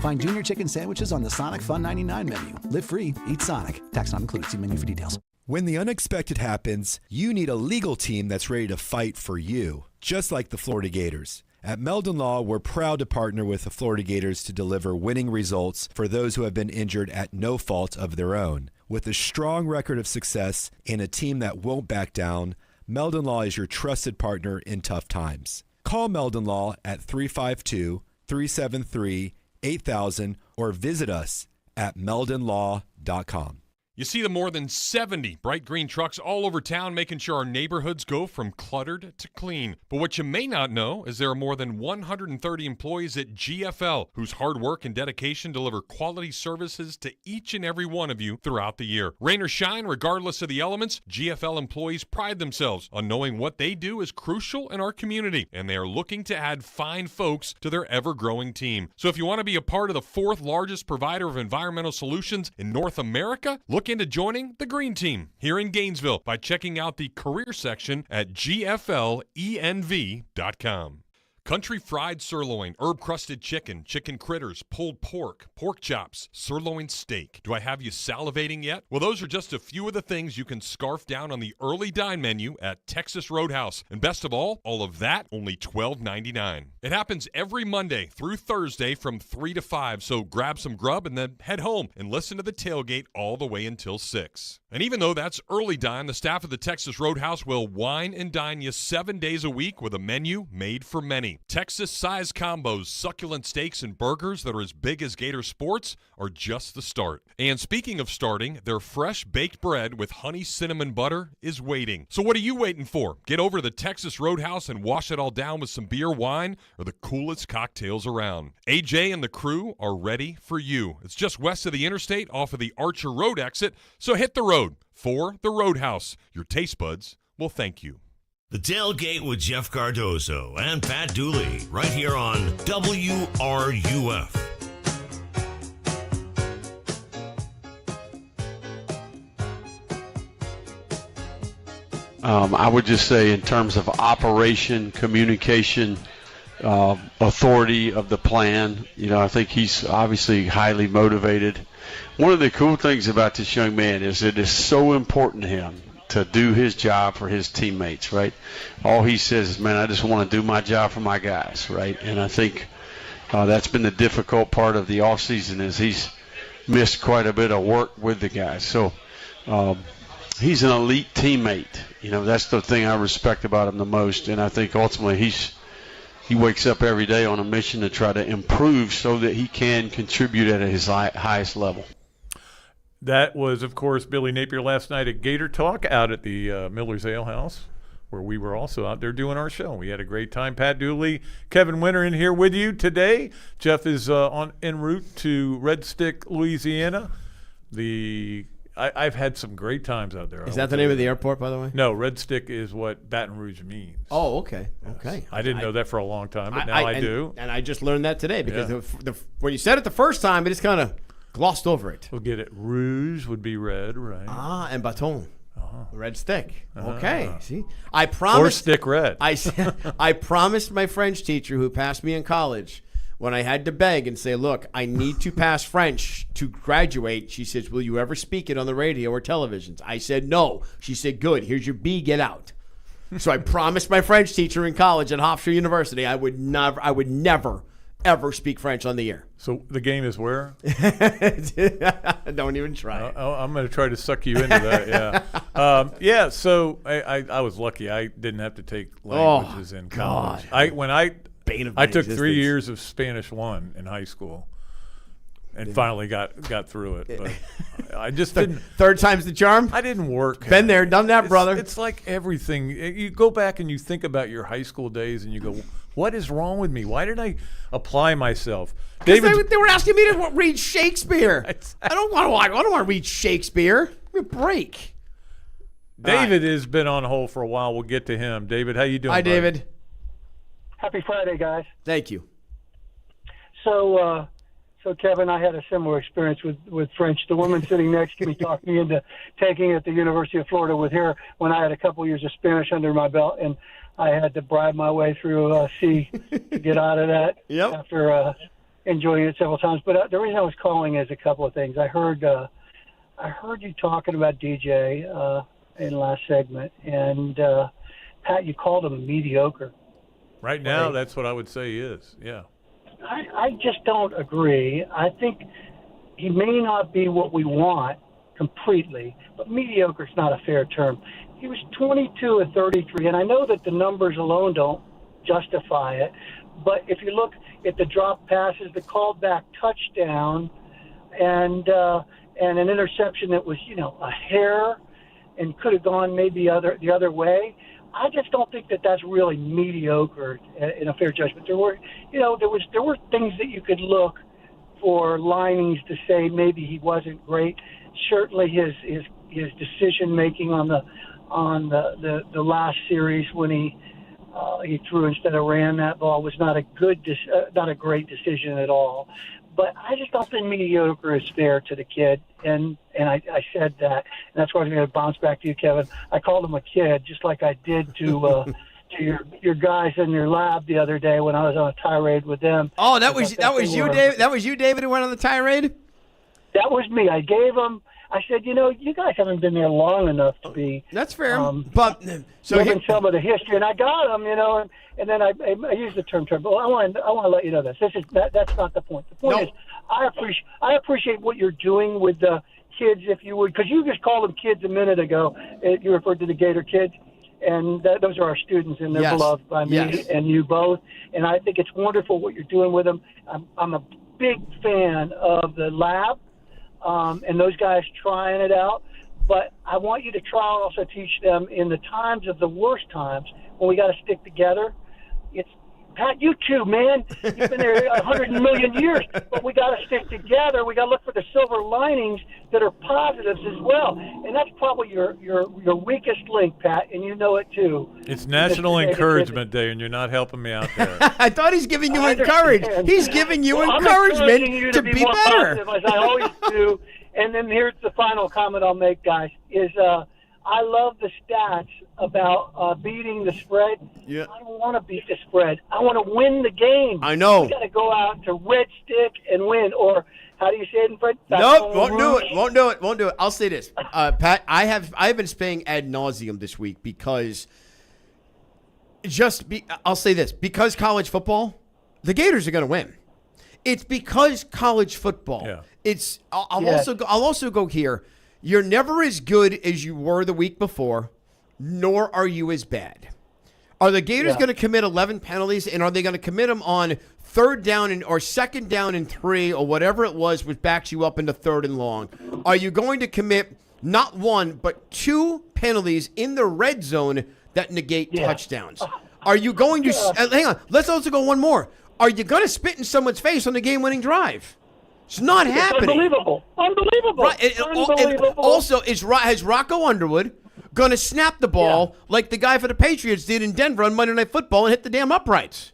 Find Junior Chicken sandwiches on the Sonic Fun 99 menu. Live free, eat Sonic. Tax not included. See menu for details. When the unexpected happens, you need a legal team that's ready to fight for you, just like the Florida Gators. At Meldon Law, we're proud to partner with the Florida Gators to deliver winning results for those who have been injured at no fault of their own. With a strong record of success and a team that won't back down, Meldon Law is your trusted partner in tough times. Call Meldon Law at 352-373-8000 or visit us at meldonlaw.com. You see the more than 70 bright green trucks all over town making sure our neighborhoods go from cluttered to clean. But what you may not know is there are more than 130 employees at GFL whose hard work and dedication deliver quality services to each and every one of you throughout the year. Rain or shine, regardless of the elements, GFL employees pride themselves on knowing what they do is crucial in our community, and they are looking to add fine folks to their ever-growing team. So if you want to be a part of the fourth largest provider of environmental solutions in North America, look into joining the Green Team here in Gainesville by checking out the career section at gflenv.com. Country fried sirloin, herb-crusted chicken, chicken critters, pulled pork, pork chops, sirloin steak. Do I have you salivating yet? Well, those are just a few of the things you can scarf down on the early dine menu at Texas Roadhouse. And best of all of that, only $12.99. It happens every Monday through Thursday from 3 to 5, so grab some grub and then head home and listen to the tailgate all the way until 6. And even though that's early dine, the staff of the Texas Roadhouse will wine and dine you 7 days a week with a menu made for many. Texas-sized combos, succulent steaks, and burgers that are as big as Gator sports are just the start. And speaking of starting, their fresh baked bread with honey cinnamon butter is waiting. So what are you waiting for? Get over to the Texas Roadhouse and wash it all down with some beer, wine, or the coolest cocktails around. AJ and the crew are ready for you. It's just west of the interstate off of the Archer Road exit, so hit the road for the Roadhouse. Your taste buds will thank you. The Tailgate with Jeff Cardozo and Pat Dooley, right here on WRUF. I would just say in terms of operation, communication, authority of the plan, I think he's obviously highly motivated. One of the cool things about this young man is it is so important to him to do his job for his teammates, right? All he says is, man, I just want to do my job for my guys, right? And I think that's been the difficult part of the offseason is he's missed quite a bit of work with the guys. So he's an elite teammate. That's the thing I respect about him the most. And I think ultimately he wakes up every day on a mission to try to improve so that he can contribute at his highest level. That was, of course, Billy Napier last night at Gator Talk out at the Miller's Ale House, where we were also out there doing our show. We had a great time. Pat Dooley, Kevin Winter in here with you today. Jeff is en route to Red Stick, Louisiana. I've had some great times out there. Is that the name of the airport, by the way? No, Red Stick is what Baton Rouge means. Oh, okay. Yes. Okay. I didn't know that for a long time, but now I do. And I just learned that today because when you said it the first time, it just kind of Glossed over it. We'll get it. Rouge would be red, right? Ah, and bâton. Red stick. Okay. See, I promised. Or stick red. I promised my French teacher who passed me in college when I had to beg and say, look, I need to pass French to graduate. She says, will you ever speak it on the radio or televisions? I said, no. She said, good. Here's your B. Get out. So I promised my French teacher in college at Hofstra University I would never, ever speak French on the air. So the game is where? Don't even try. I'm going to try to suck you into that. Yeah. So I was lucky. I didn't have to take languages in college. I took 3 years of Spanish 1 in high school, and finally got through it. But I just didn't. Third time's the charm. I didn't work. Been there, done that, brother. It's like everything. You go back and you think about your high school days, and you go, what is wrong with me? Why didn't I apply myself? They were asking me to read Shakespeare. I don't want to read Shakespeare. Give me a break. David has been on hold for a while. We'll get to him. David, how you doing? Hi, buddy? David. Happy Friday, guys. Thank you. So Kevin, I had a similar experience with French. The woman sitting next to me talked me into taking it at the University of Florida with her when I had a couple years of Spanish under my belt, and I had to bribe my way through C to get out of that after enjoying it several times. But the reason I was calling is a couple of things. I heard you talking about DJ in the last segment, and Pat, you called him mediocre. Right now, that's what I would say he is. Yeah. I just don't agree. I think he may not be what we want completely, but mediocre is not a fair term. He was 22 of 33, and I know that the numbers alone don't justify it, but if you look at the drop passes, the called back touchdown, and an interception that was, a hair and could have gone maybe the other way, I just don't think that that's really mediocre in a fair judgment. There were things that you could look for linings to say maybe he wasn't great. Certainly his decision making on the last series when he threw instead of ran that ball was not a great decision at all. But I just don't think mediocre is fair to the kid, and I said that, and that's why I'm going to bounce back to you, Kevin. I called him a kid, just like I did to your guys in your lab the other day when I was on a tirade with them. Oh, that was you, David. That was you, David, who went on the tirade. That was me. I gave him. I said, you guys haven't been there long enough to be. That's fair. But given some of the history, and I got him, and then I used the term. But I want to let you know this. That's not the point. The point is, I appreciate what you're doing with the kids, if you would, because you just called them kids a minute ago. You referred to the Gator kids, and those are our students, and they're beloved by me and you both. And I think it's wonderful what you're doing with them. I'm a big fan of the lab. And those guys trying it out. But I want you to try and also teach them in the times of the worst times when we got to stick together. It's Pat, you too, man. You've been there 100 million years, but we got to stick together. We got to look for the silver linings that are positives as well. And that's probably your weakest link, Pat, and you know it too. It's National Encouragement Day, and you're not helping me out there. I thought he's giving you encouragement. He's giving you encouragement you to be better. Positive, as I always do. And then here's the final comment I'll make, guys, is I love the stats about beating the spread. Yeah. I don't want to beat the spread. I want to win the game. I know. We got to go out to red stick and win. Or how do you say it in French? Nope, won't do it. I'll say this, Pat. I've been saying ad nauseum this week because I'll say this, because college football, the Gators are going to win. It's because college football. Yeah. I'll also go here. You're never as good as you were the week before, nor are you as bad. Are the Gators going to commit 11 penalties, and are they going to commit them on third down or second down and 3 or whatever it was, which backs you up into third and long? Are you going to commit not 1 but 2 penalties in the red zone that negate touchdowns? Are you going to hang on? Let's also go one more. Are you going to spit in someone's face on the game-winning drive? It's not happening. Unbelievable. Right. Unbelievable. Also, has Rocco Underwood going to snap the ball like the guy for the Patriots did in Denver on Monday Night Football and hit the damn uprights?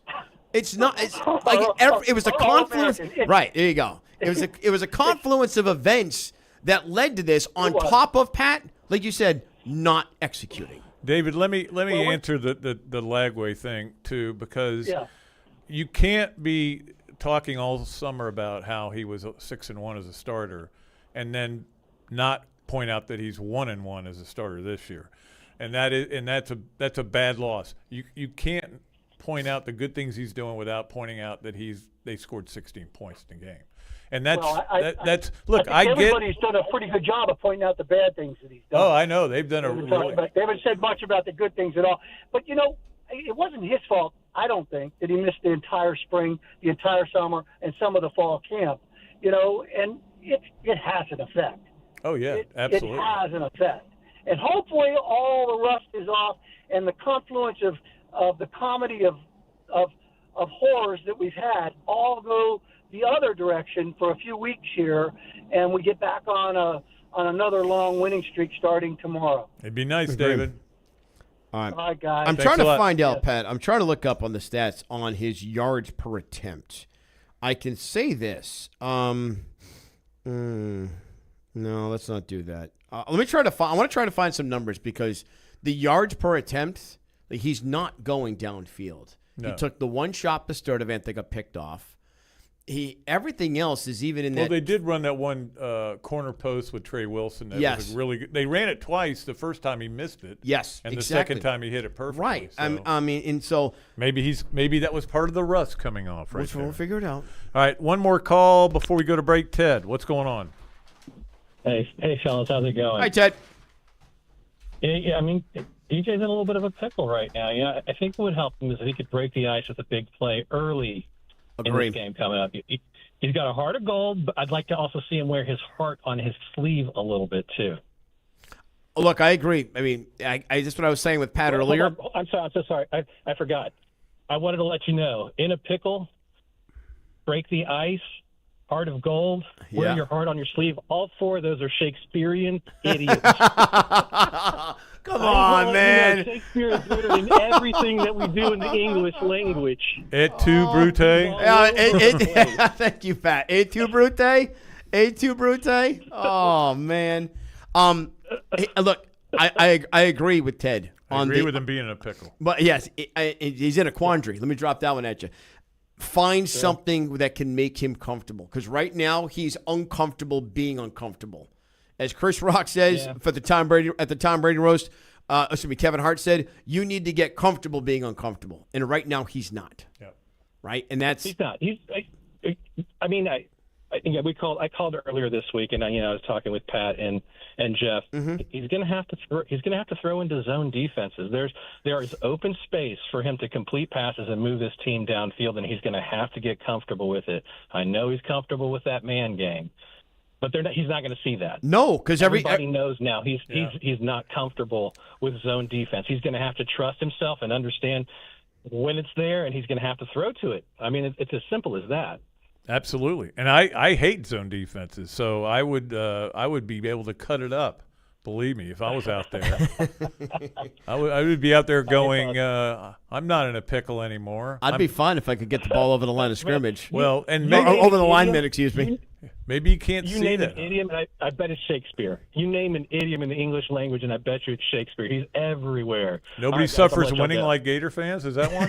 It's not. It's like it was a confluence. Right, there you go. It was a confluence of events that led to this. On top of Pat, like you said, not executing. David, let me answer the Lagway thing too, because you can't be talking all summer about how he was 6-1 as a starter, and then not point out that he's 1-1 as a starter this year, and that's a bad loss. You can't point out the good things he's doing without pointing out that they scored 16 points in the game. And that's look. I get everybody's done a pretty good job of pointing out the bad things that he's done. Oh, I know they've done they haven't said much about the good things at all. But it wasn't his fault. I don't think that he missed the entire spring, the entire summer, and some of the fall camp. And it has an effect. Oh yeah, absolutely. It has an effect, and hopefully all the rust is off, and the confluence of the comedy of horrors that we've had all go the other direction for a few weeks here, and we get back on another long winning streak starting tomorrow. It'd be nice, David. All right, guys. I'm trying to find out, Pat. I'm trying to look up on the stats on his yards per attempt. I can say this. No, let's not do that. Let me try to find. I want to try to find some numbers because the yards per attempt, he's not going downfield. No. He took the one shot to start event that got picked off. Everything else is even in that. Well, they did run that one corner post with Trey Wilson. That was really good. They ran it twice. The first time he missed it. Yes, and exactly. the second time he hit it perfectly. Right. So, maybe that was part of the rust coming off. Right. We'll figure it out. All right, one more call before we go to break. Ted, what's going on? Hey, fellas, how's it going? Hi, Ted. Yeah, DJ's in a little bit of a pickle right now. I think what would help him is if he could break the ice with a big play early. Agreed. In this game coming up. He's got a heart of gold, but I'd like to also see him wear his heart on his sleeve a little bit, too. Look, I agree. That's what I was saying with Pat earlier. I'm so sorry. I forgot. I wanted to let you know, in a pickle, break the ice, heart of gold, wear your heart on your sleeve. All four of those are Shakespearean idiots. Come on, man. Shakespeare is better than everything that we do in the English language. Et tu, Brute? Thank you, Pat. Et tu, Brute? Et tu, Brute? Oh, man. Look, I agree with Ted. I agree with him being in a pickle. But, yes, he's in a quandary. Let me drop that one at you. Find something that can make him comfortable. Because right now, he's uncomfortable being uncomfortable. As Chris Rock says for the Tom Brady roast, Kevin Hart said, you need to get comfortable being uncomfortable. And right now, he's not. Yeah. Right? And that's... He's not. I called earlier this week, and I was talking with Pat and Jeff. Mm-hmm. He's going to have to throw into zone defenses. There is open space for him to complete passes and move this team downfield, and he's going to have to get comfortable with it. I know he's comfortable with that man game, but he's not going to see that. No, because everybody knows now he's not comfortable with zone defense. He's going to have to trust himself and understand when it's there, and he's going to have to throw to it. It's as simple as that. Absolutely, and I hate zone defenses, so I would be able to cut it up. Believe me, if I was out there, I would be out there going, I'm not in a pickle anymore. I'd be fine if I could get the ball over the line of scrimmage. Well, and maybe over the lineman, excuse me. Maybe you can't see name that. An idiom, and I bet it's Shakespeare. You name an idiom in the English language, and I bet you it's Shakespeare. He's everywhere. Nobody suffers winning like Gator fans. Is that one?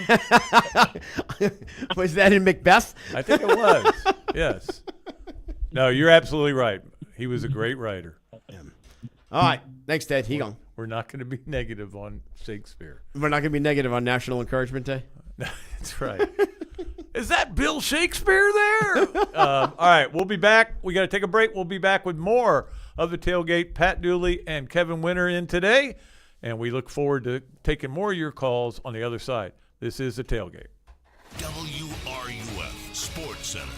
Was that in Macbeth? I think it was. Yes. No, you're absolutely right. He was a great writer. Yeah. All right. Thanks, Ted. We're not going to be negative on Shakespeare. We're not going to be negative on National Encouragement Day? That's right. Is that Bill Shakespeare there? All right, we'll be back. We got to take a break. We'll be back with more of the Tailgate. Pat Dooley and Kevin Winter in today, and we look forward to taking more of your calls on the other side. This is the Tailgate. WRUF Sports Center.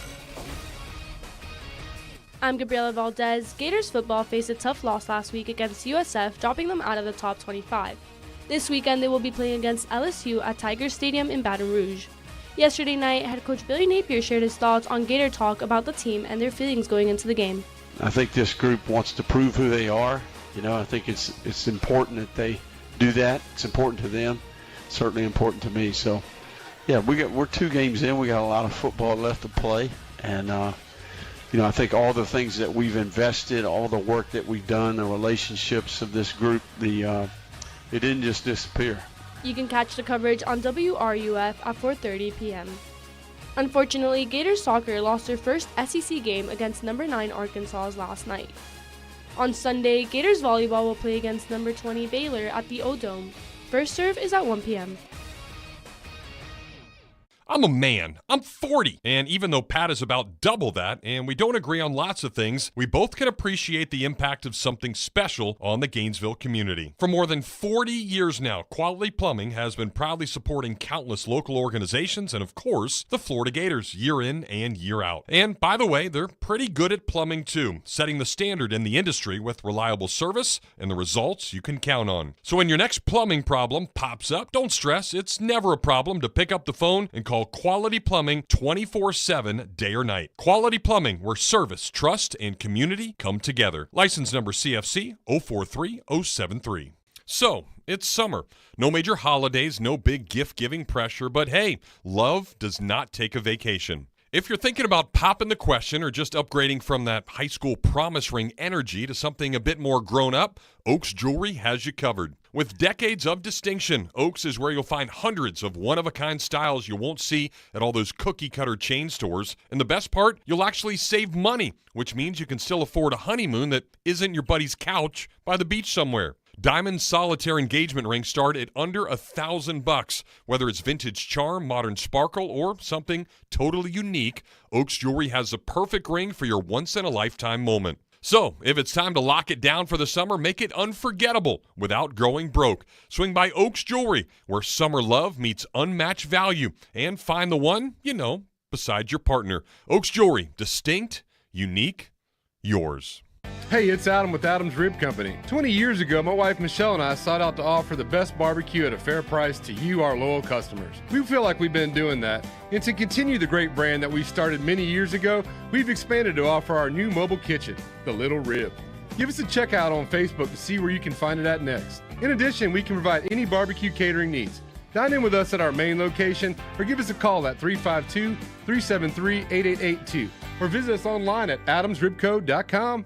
I'm Gabriela Valdez. Gators football faced a tough loss last week against USF, dropping them out of the top 25. This weekend, they will be playing against LSU at Tiger Stadium in Baton Rouge. Yesterday night, head coach Billy Napier shared his thoughts on Gator Talk about the team and their feelings going into the game. I think this group wants to prove who they are. I think it's important that they do that. It's important to them. It's certainly important to me. So, yeah, we're 2 games in. We got a lot of football left to play, and I think all the things that we've invested, all the work that we've done, the relationships of this group, it didn't just disappear. You can catch the coverage on WRUF at 4:30 p.m. Unfortunately, Gators soccer lost their first SEC game against number 9 Arkansas last night. On Sunday, Gators volleyball will play against number 20 Baylor at the O-Dome. First serve is at 1 p.m. I'm a man. I'm 40. And even though Pat is about double that, and we don't agree on lots of things, we both can appreciate the impact of something special on the Gainesville community. For more than 40 years now, Quality Plumbing has been proudly supporting countless local organizations and, of course, the Florida Gators year in and year out. And, by the way, they're pretty good at plumbing, too, setting the standard in the industry with reliable service and the results you can count on. So when your next plumbing problem pops up, don't stress. It's never a problem to pick up the phone and call Quality Plumbing 24/7, day or night. Quality Plumbing, where service, trust, and community come together. License number CFC 043073. So, it's summer. No major holidays, no big gift-giving pressure, but hey, love does not take a vacation. If you're thinking about popping the question or just upgrading from that high school promise ring energy to something a bit more grown up, Oaks Jewelry has you covered. With decades of distinction, Oaks is where you'll find hundreds of one-of-a-kind styles you won't see at all those cookie-cutter chain stores. And the best part, you'll actually save money, which means you can still afford a honeymoon that isn't your buddy's couch by the beach somewhere. Diamond solitaire engagement rings start at under $1,000. Whether it's vintage charm, modern sparkle, or something totally unique, Oaks Jewelry has the perfect ring for your once-in-a-lifetime moment. So, if it's time to lock it down for the summer, make it unforgettable without growing broke. Swing by Oaks Jewelry, where summer love meets unmatched value, and find the one, beside your partner. Oaks Jewelry, distinct, unique, yours. Hey, it's Adam with Adam's Rib Company. 20 years ago, my wife Michelle and I sought out to offer the best barbecue at a fair price to you, our loyal customers. We feel like we've been doing that. And to continue the great brand that we started many years ago, we've expanded to offer our new mobile kitchen, the Little Rib. Give us a check out on Facebook to see where you can find it at next. In addition, we can provide any barbecue catering needs. Dine in with us at our main location or give us a call at 352-373-8882 or visit us online at adamsribco.com.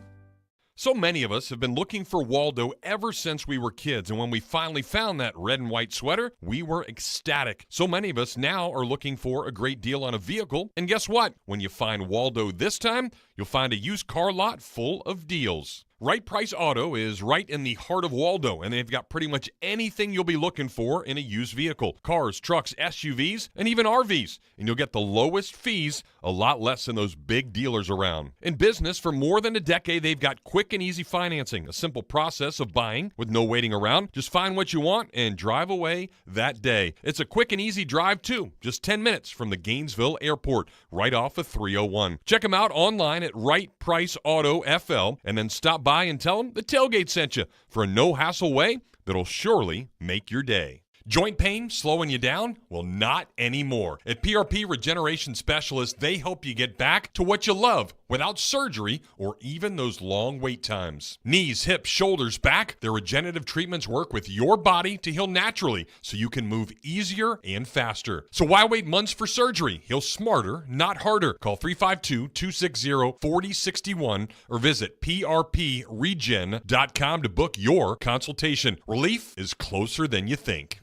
So many of us have been looking for Waldo ever since we were kids, and when we finally found that red and white sweater, we were ecstatic. So many of us now are looking for a great deal on a vehicle, and guess what? When you find Waldo this time, you'll find a used car lot full of deals. Right Price Auto is right in the heart of Waldo, and they've got pretty much anything you'll be looking for in a used vehicle. Cars, trucks, SUVs, and even RVs. And you'll get the lowest fees, a lot less than those big dealers around. In business for more than a decade, they've got quick and easy financing, a simple process of buying with no waiting around. Just find what you want and drive away that day. It's a quick and easy drive, too. Just 10 minutes from the Gainesville Airport, right off of 301. Check them out online at Right Price Auto FL, and then stop by and tell them the Tailgate sent you for a no-hassle way that'll surely make your day. Joint pain slowing you down? Well, not anymore. At PRP Regeneration Specialists, they help you get back to what you love without surgery or even those long wait times. Knees, hips, shoulders, back, their regenerative treatments work with your body to heal naturally so you can move easier and faster. So why wait months for surgery? Heal smarter, not harder. Call 352-260-4061 or visit prpregen.com to book your consultation. Relief is closer than you think.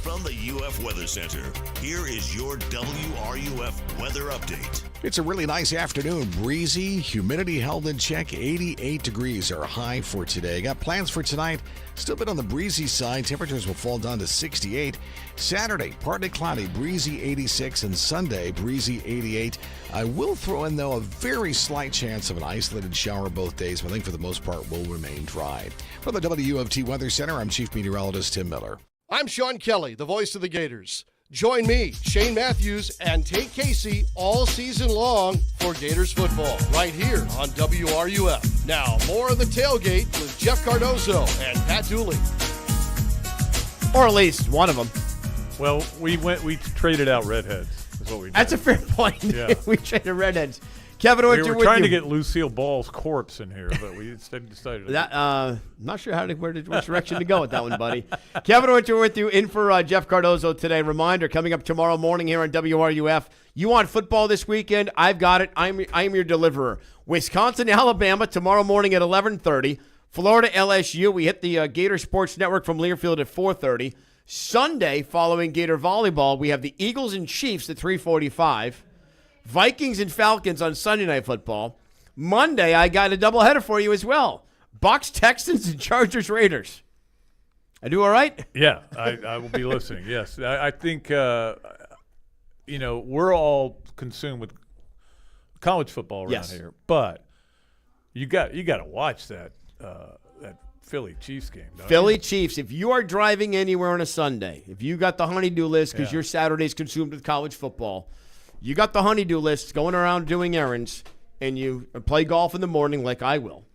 From the UF Weather Center, here is your WRUF weather update. It's a really nice afternoon. Breezy, humidity held in check. 88 degrees are high for today. Got plans for tonight. Still a bit on the breezy side. Temperatures will fall down to 68. Saturday, partly cloudy, breezy 86. And Sunday, breezy 88. I will throw in, though, a very slight chance of an isolated shower both days, but I think for the most part will remain dry. From the WFT Weather Center, I'm Chief Meteorologist Tim Miller. I'm Sean Kelly, the voice of the Gators. Join me, Shane Matthews, and Tate Casey all season long for Gators football right here on WRUF. Now, more of the Tailgate with Jeff Cardozo and Pat Dooley. Or at least one of them. Well, we traded out redheads. Is what we did. That's a fair point. Yeah. We traded redheads. Kevin We Winter were with trying you. to get Lucille Ball's corpse in here, but we instead decided. I'm not sure which direction to go with that one, buddy. Kevin Winter with you, in for Jeff Cardozo today. Reminder, coming up tomorrow morning here on WRUF. You want football this weekend? I've got it. I am your deliverer. Wisconsin, Alabama, tomorrow morning at 11:30. Florida, LSU. We hit the Gator Sports Network from Learfield at 4:30. Sunday, following Gator volleyball, we have the Eagles and Chiefs at 3:45. Vikings and Falcons on Sunday Night Football. Monday, I got a doubleheader for you as well. Bucs, Texans, and Chargers, Raiders. I do all right? Yeah, I will be listening. Yes, I think we're all consumed with college football around here, but you got to watch that Philly Chiefs game. Philly Chiefs. If you are driving anywhere on a Sunday, if you got the honey-do list because your Saturday's consumed with college football, you got the honey-do list going around doing errands, and you play golf in the morning like I will,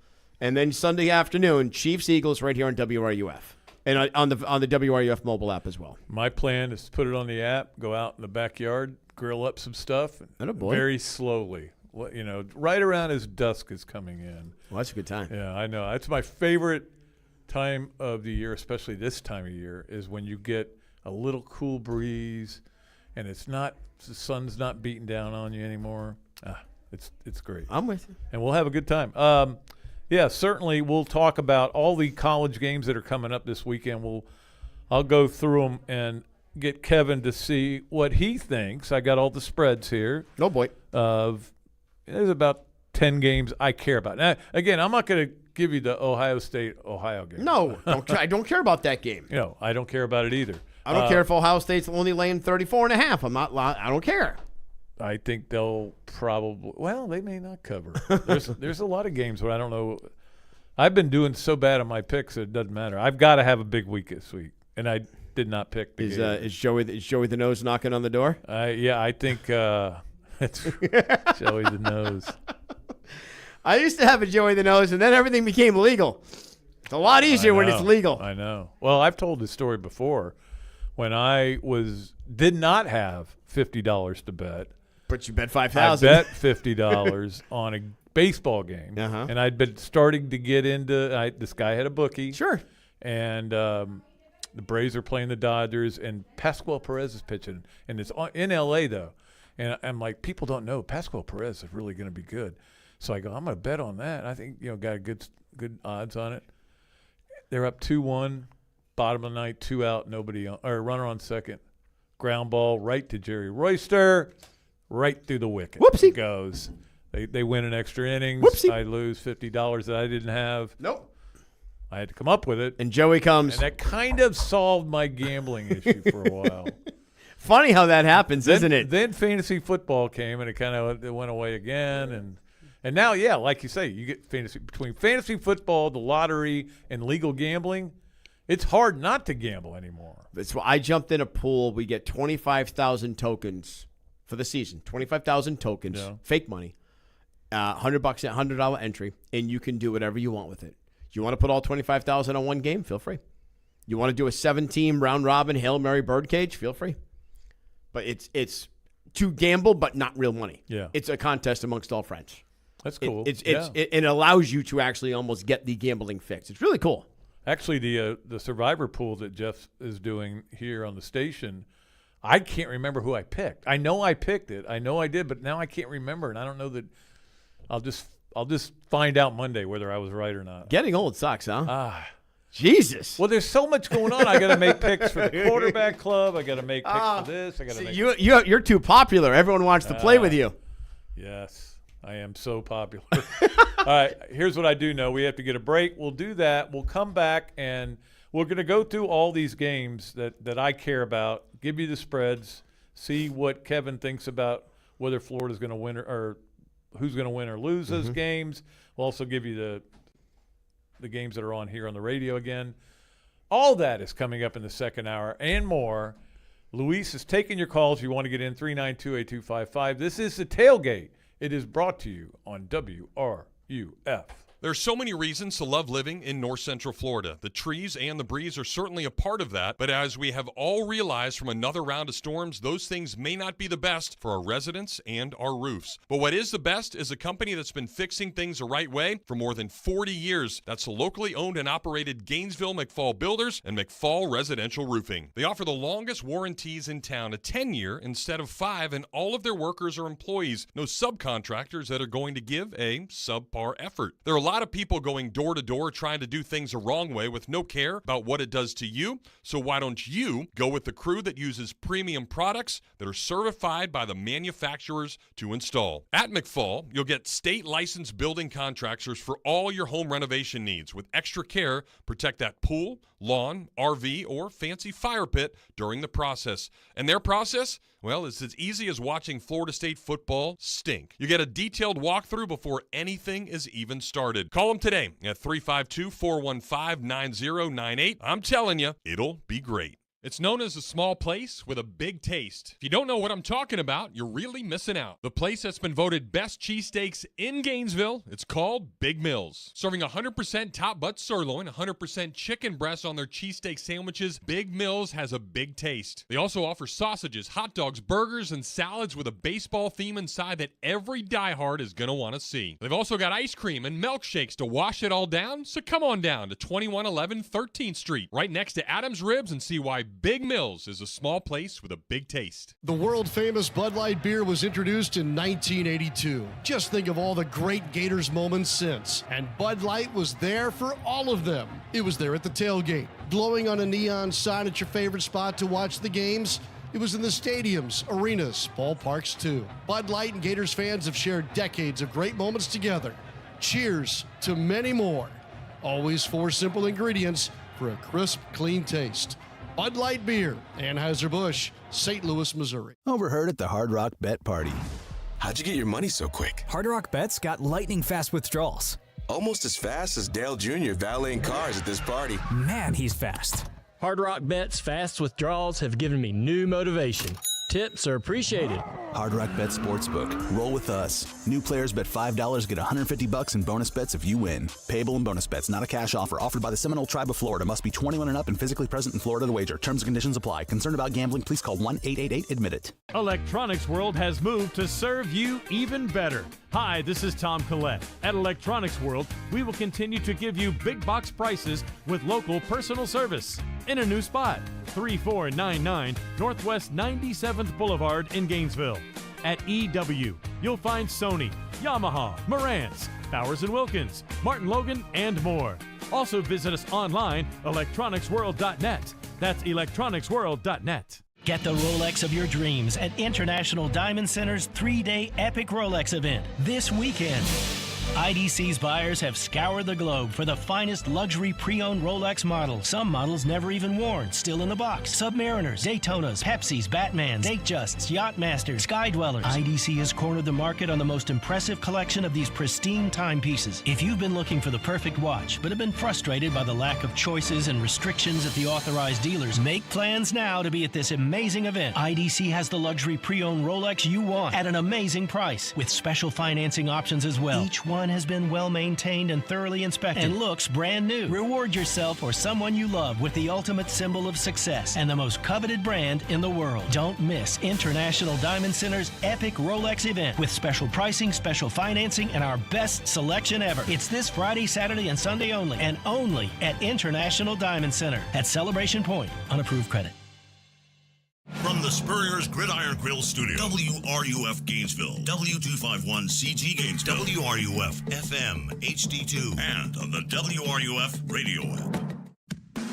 and then Sunday afternoon, Chiefs Eagles right here on WRUF and on the WRUF mobile app as well. My plan is to put it on the app, go out in the backyard, grill up some stuff, very slowly. Right around as dusk is coming in. Well, that's a good time. Yeah, I know. That's my favorite time of the year, especially this time of year, is when you get a little cool breeze, and the sun's not beating down on you anymore. It's great. I'm with you. And we'll have a good time. Certainly we'll talk about all the college games that are coming up this weekend. I'll go through them and get Kevin to see what he thinks. I got all the spreads here. Oh, boy. There's about 10 games I care about. Now, again, I'm not going to give you the Ohio State-Ohio game. No, I don't care about that game. I don't care about it either. I don't care if Ohio State's only laying 34.5. I don't care. I think they'll probably – well, they may not cover. There's a lot of games where I don't know. I've been doing so bad on my picks that it doesn't matter. I've got to have a big week this week, and I did not pick the Gators. Is Joey the Nose knocking on the door? I think it's Joey the Nose. I used to have a Joey the Nose, and then everything became legal. It's a lot easier when it's legal. I know. Well, I've told this story before. When I did not have $50 to bet. But you bet $5,000. I bet $50 on a baseball game. And I'd been starting to get into this guy had a bookie. Sure. And the Braves are playing the Dodgers, and Pascual Perez is pitching. And it's in L.A., though. And I'm like, people don't know Pascual Perez is really going to be good. So I go, I'm going to bet on that. I think, got a good odds on it. They're up 2-1, bottom of the ninth, 2 out, nobody on, or runner on second. Ground ball right to Jerry Royster, right through the wicket. Whoopsie. It goes. They win an extra innings. Whoopsie. I lose $50 that I didn't have. Nope. I had to come up with it. And Joey comes. And that kind of solved my gambling issue for a while. Funny how that happens, isn't it? Then fantasy football came, and it kind of went away again. And now, like you say, you get between fantasy football, the lottery, and legal gambling. It's hard not to gamble anymore. So I jumped in a pool. We get 25,000 tokens for the season. 25,000 tokens, fake money, $100 entry, and you can do whatever you want with it. You want to put all 25,000 on one game? Feel free. You want to do a 7-team round robin Hail Mary birdcage? Feel free. But it's to gamble, but not real money. Yeah, it's a contest amongst all friends. That's cool. It allows you to actually almost get the gambling fix. It's really cool. Actually, the Survivor pool that Jeff is doing here on the station, I can't remember who I picked. I know I picked it. I know I did, but now I can't remember, and I don't know that. I'll just find out Monday whether I was right or not. Getting old sucks, huh? Jesus. Well, there's so much going on. I got to make picks for the quarterback club. I got to make picks for this. I got to make. You're too popular. Everyone wants to play with you. Yes. I am so popular. All right, here's what I do know. We have to get a break. We'll do that. We'll come back, and we're going to go through all these games that I care about, give you the spreads, see what Kevin thinks about whether Florida's going to win or who's going to win or lose those games. We'll also give you the games that are on here on the radio again. All that is coming up in the second hour and more. Luis is taking your calls. You want to get in, 392-8255. This is the Tailgate. It is brought to you on WRUF. There's so many reasons to love living in North Central Florida. The trees and the breeze are certainly a part of that, but as we have all realized from another round of storms, those things may not be the best for our residents and our roofs. But what is the best is a company that's been fixing things the right way for more than 40 years. That's the locally owned and operated Gainesville McFall Builders and McFall Residential Roofing. They offer the longest warranties in town, a 10-year instead of 5, and all of their workers are employees, no subcontractors that are going to give a subpar effort. There are a lot of people going door to door trying to do things the wrong way with no care about what it does to you. So why don't you go with the crew that uses premium products that are certified by the manufacturers to install? At McFall, you'll get state licensed building contractors for all your home renovation needs. With extra care, protect that pool, lawn, RV, or fancy fire pit during the process. And their process? Well, it's as easy as watching Florida State football stink. You get a detailed walkthrough before anything is even started. Call them today at 352-415-9098. I'm telling you, it'll be great. It's known as a small place with a big taste. If you don't know what I'm talking about, you're really missing out. The place that's been voted best cheesesteaks in Gainesville, it's called Big Mills. Serving 100% top butt sirloin, 100% chicken breast on their cheesesteak sandwiches, Big Mills has a big taste. They also offer sausages, hot dogs, burgers, and salads with a baseball theme inside that every diehard is going to want to see. They've also got ice cream and milkshakes to wash it all down, so come on down to 2111 13th Street, right next to Adam's Ribs, and see why Big Mills is a small place with a big taste. The world-famous Bud Light beer was introduced in 1982. Just think of all the great Gators moments since. And Bud Light was there for all of them. It was there at the tailgate, glowing on a neon sign at your favorite spot to watch the games. It was in the stadiums, arenas, ballparks too. Bud Light and Gators fans have shared decades of great moments together. Cheers to many more. Always 4 simple ingredients for a crisp, clean taste. Bud Light Beer, Anheuser-Busch, St. Louis, Missouri. Overheard at the Hard Rock Bet Party. How'd you get your money so quick? Hard Rock Bet's got lightning fast withdrawals. Almost as fast as Dale Jr. valeting cars at this party. Man, he's fast. Hard Rock Bet's fast withdrawals have given me new motivation. Tips are appreciated. Hard Rock Bet Sportsbook. Roll with us. New players bet $5, get $150 in bonus bets if you win. Payable in bonus bets, not a cash offer. Offered by the Seminole Tribe of Florida. Must be 21 and up and physically present in Florida to wager. Terms and conditions apply. Concerned about gambling? Please call 1-888-ADMIT-IT. Electronics World has moved to serve you even better. Hi, this is Tom Collette. At Electronics World, we will continue to give you big box prices with local personal service. In a new spot, 3499 Northwest 97th Boulevard in Gainesville. At EW, you'll find Sony, Yamaha, Marantz, Powers & Wilkins, Martin Logan, and more. Also visit us online, electronicsworld.net. That's electronicsworld.net. Get the Rolex of your dreams at International Diamond Center's 3-day Epic Rolex event this weekend. IDC's buyers have scoured the globe for the finest luxury pre-owned Rolex models. Some models never even worn, still in the box. Submariners, Daytonas, Pepsis, Batmans, Datejusts, Yachtmasters, Sky Dwellers. IDC has cornered the market on the most impressive collection of these pristine timepieces. If you've been looking for the perfect watch, but have been frustrated by the lack of choices and restrictions at the authorized dealers, make plans now to be at this amazing event. IDC has the luxury pre-owned Rolex you want at an amazing price, with special financing options as well. Each one has been well maintained and thoroughly inspected and looks brand new. Reward yourself or someone you love with the ultimate symbol of success and the most coveted brand in the world. Don't miss International Diamond Center's epic Rolex event with special pricing, special financing, and our best selection ever. It's this Friday, Saturday, and Sunday only, and only at International Diamond Center at Celebration Point on approved credit. From the Spurrier's Gridiron Grill Studio, WRUF Gainesville, W251CG Gainesville, WRUF FM HD2, and on the WRUF radio app.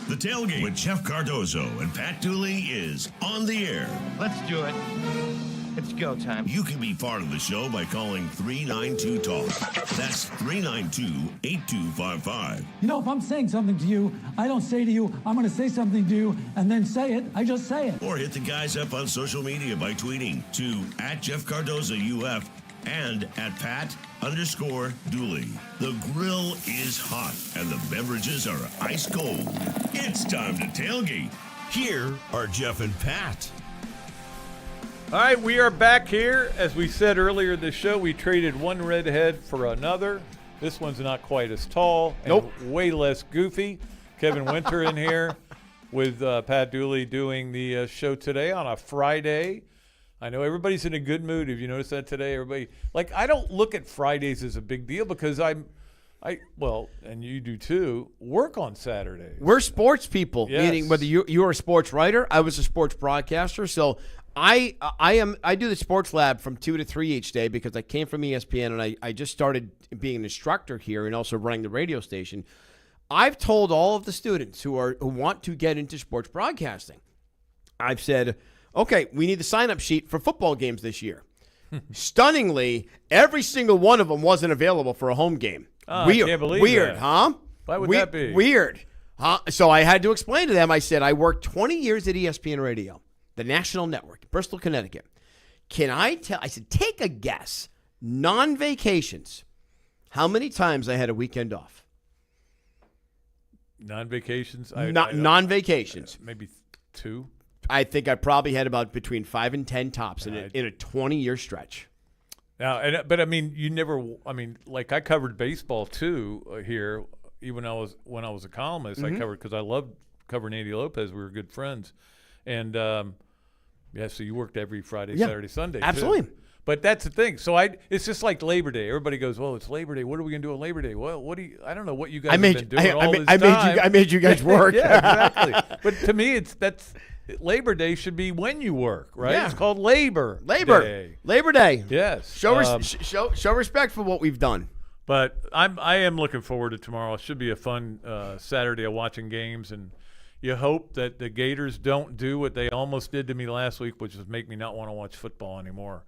The Tailgate with Jeff Cardozo and Pat Dooley is on the air. Let's do it. It's go time. You can be part of the show by calling 392-TALK. That's 392-8255. You know, if I'm saying something to you, I don't say to you, I'm going to say something to you, and then say it. I just say it. Or hit the guys up on social media by tweeting to @JeffCardozoUF and @Pat_Dooley. The grill is hot and the beverages are ice cold. It's time to tailgate. Here are Jeff and Pat. All right, we are back here. As we said earlier in the show, we traded one redhead for another. This one's not quite as tall. And way less goofy. Kevin Winter in here with Pat Dooley doing the show today on a Friday. I know everybody's in a good mood. Have you noticed that today? Everybody, I don't look at Fridays as a big deal because and you do too, work on Saturdays. We're sports people, Yes. meaning whether you're a sports writer, I was a sports broadcaster, so I do the sports lab from 2 to 3 each day because I came from ESPN and I just started being an instructor here and also running the radio station. I've told all of the students who want to get into sports broadcasting, I've said, okay, we need the sign-up sheet for football games this year. Stunningly, every single one of them wasn't available for a home game. I can't believe weird, that. huh? Why would that be? Weird. Huh? So I had to explain to them. I said, I worked 20 years at ESPN Radio, the national network, Bristol, Connecticut. I said, take a guess, non-vacations, how many times I had a weekend off? Non-vacations? Non-vacations. Maybe 2. I think I probably had about between 5 and 10 tops in a 20-year stretch. Now, but I mean, I covered baseball too here. Even when I was a columnist, I covered because I loved covering Andy Lopez. We were good friends, and so you worked every Friday, Saturday, Sunday. Absolutely. Too. But that's the thing. So it's just like Labor Day. Everybody goes, "Well, it's Labor Day. What are we gonna do on Labor Day?" Well, I don't know what you guys have been doing all this time. I made you guys work. Yeah, exactly. But to me, Labor Day should be when you work, right? Yeah. It's called Labor Day. Labor Day. Yes. Show respect for what we've done. But I am looking forward to tomorrow. It should be a fun Saturday of watching games, and you hope that the Gators don't do what they almost did to me last week, which was make me not want to watch football anymore.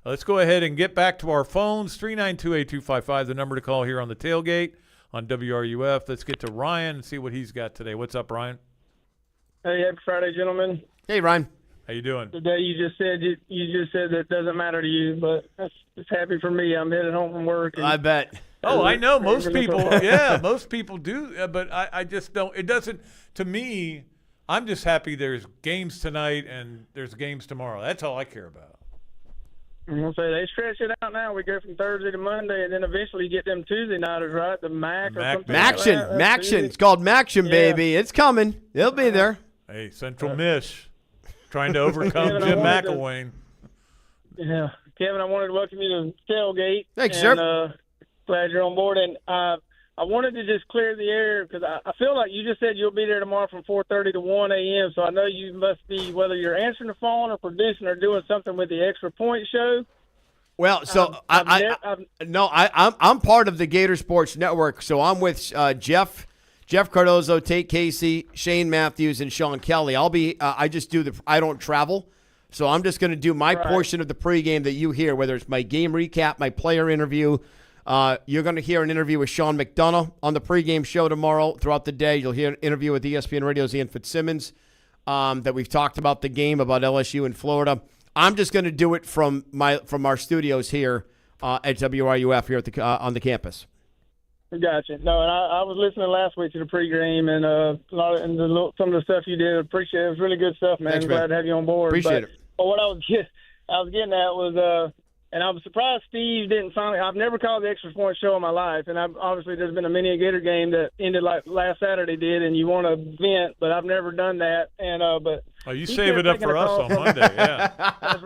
Let's go ahead and get back to our phones. 392-8255, the number to call here on the Tailgate on WRUF. Let's get to Ryan and see what he's got today. What's up, Ryan? Hey, happy Friday, gentlemen. Hey, Ryan. How you doing? Today you just said that doesn't matter to you, but it's happy for me. I'm headed home from work. I bet. Oh, I know. Most people, most people do, but I just don't. It doesn't, to me, I'm just happy there's games tonight and there's games tomorrow. That's all I care about. I'm going to say they stretch it out now. We go from Thursday to Monday, and then eventually you get them Tuesday nighters, right? The MAC or something Maction. like that. Maction. It's called Maction, baby. It's coming. They'll be there. Hey, Central Mish trying to overcome Jim McElwain. Yeah. Kevin, I wanted to welcome you to Tailgate. Thanks, sir. Glad you're on board. And I wanted to just clear the air because I feel like you just said you'll be there tomorrow from 4:30 to 1 a.m. So I know you must be, whether you're answering the phone or producing or doing something with the Extra Point show. Well, so I'm part of the Gator Sports Network. So I'm with Jeff Cardozo, Tate Casey, Shane Matthews, and Sean Kelly. I'll be. I don't travel, so I'm just going to do my portion of the pregame that you hear, whether it's my game recap, my player interview. You're going to hear an interview with Sean McDonough on the pregame show tomorrow. Throughout the day, you'll hear an interview with ESPN Radio's Ian Fitzsimmons that we've talked about the game, about LSU in Florida. I'm just going to do it from our studios here at WRUF here at on the campus. Gotcha. No, and I was listening last week to the pregame and some of the stuff you did. Appreciate it. It was really good stuff, man. Thanks, Glad man. to have you on board. Appreciate it. But what I was getting at was, and I was surprised Steve didn't finally. I've never called the Extra Point show in my life, and obviously there's been a mini Gator game that ended like last Saturday did, and you want to vent, but I've never done that. And but you save it up for us on Monday, yeah. That's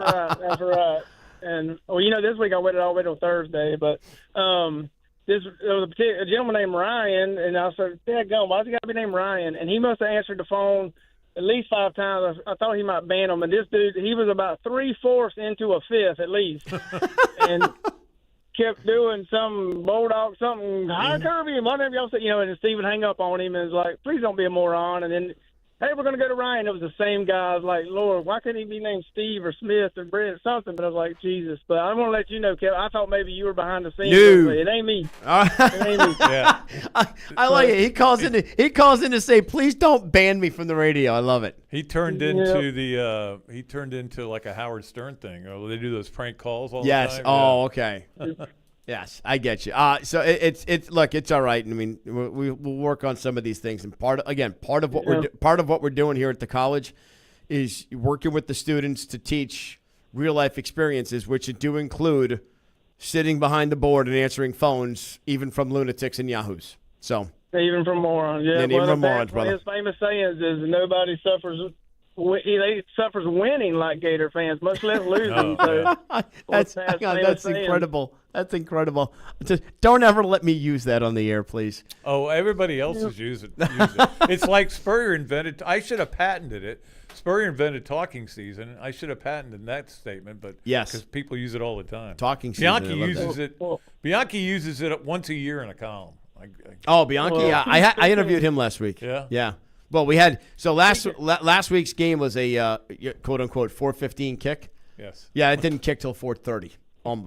right. And this week I waited all the way till Thursday, but there was a gentleman named Ryan, and I said, "Dadgum, why's he got to be named Ryan?" And he must have answered the phone at least 5 times. I thought he might ban him, and this dude, he was about 3/4 into a fifth at least, and kept doing some bulldog, something high curvy, and whatever y'all said, and Steve would hang up on him and was like, "Please don't be a moron." And then, "Hey, we're going to go to Ryan." It was the same guy. I was like, "Lord, why couldn't he be named Steve or Smith or Brett or something?" But I was like, Jesus. But I want to let you know, Kevin, I thought maybe you were behind the scenes. No. It ain't me. It ain't me. Yeah. I like it. He calls in to say, "Please don't ban me from the radio." I love it. He turned into like a Howard Stern thing. They do those prank calls all the time. Yes. Oh, okay. Yes, I get you. So it's all right. I mean, we'll work on some of these things, and part of what we're doing here at the college is working with the students to teach real life experiences, which do include sitting behind the board and answering phones, even from lunatics and yahoos. So even from morons, yeah. And even from morons, one of his famous sayings is nobody suffers. They suffers winning like Gator fans, much less losing. That's incredible. That's incredible. Just don't ever let me use that on the air, please. Oh, everybody else is using it. It's like Spurrier invented. I should have patented it. Spurrier invented talking season. I should have patented that statement, but yes, because people use it all the time. Talking season. Bianchi uses it. Bianchi uses it once a year in a column. Bianchi. Yeah, I interviewed him last week. Yeah. Well, we had last week's game was a quote unquote 4:15 kick. Yes. Yeah, it didn't kick till 4:30.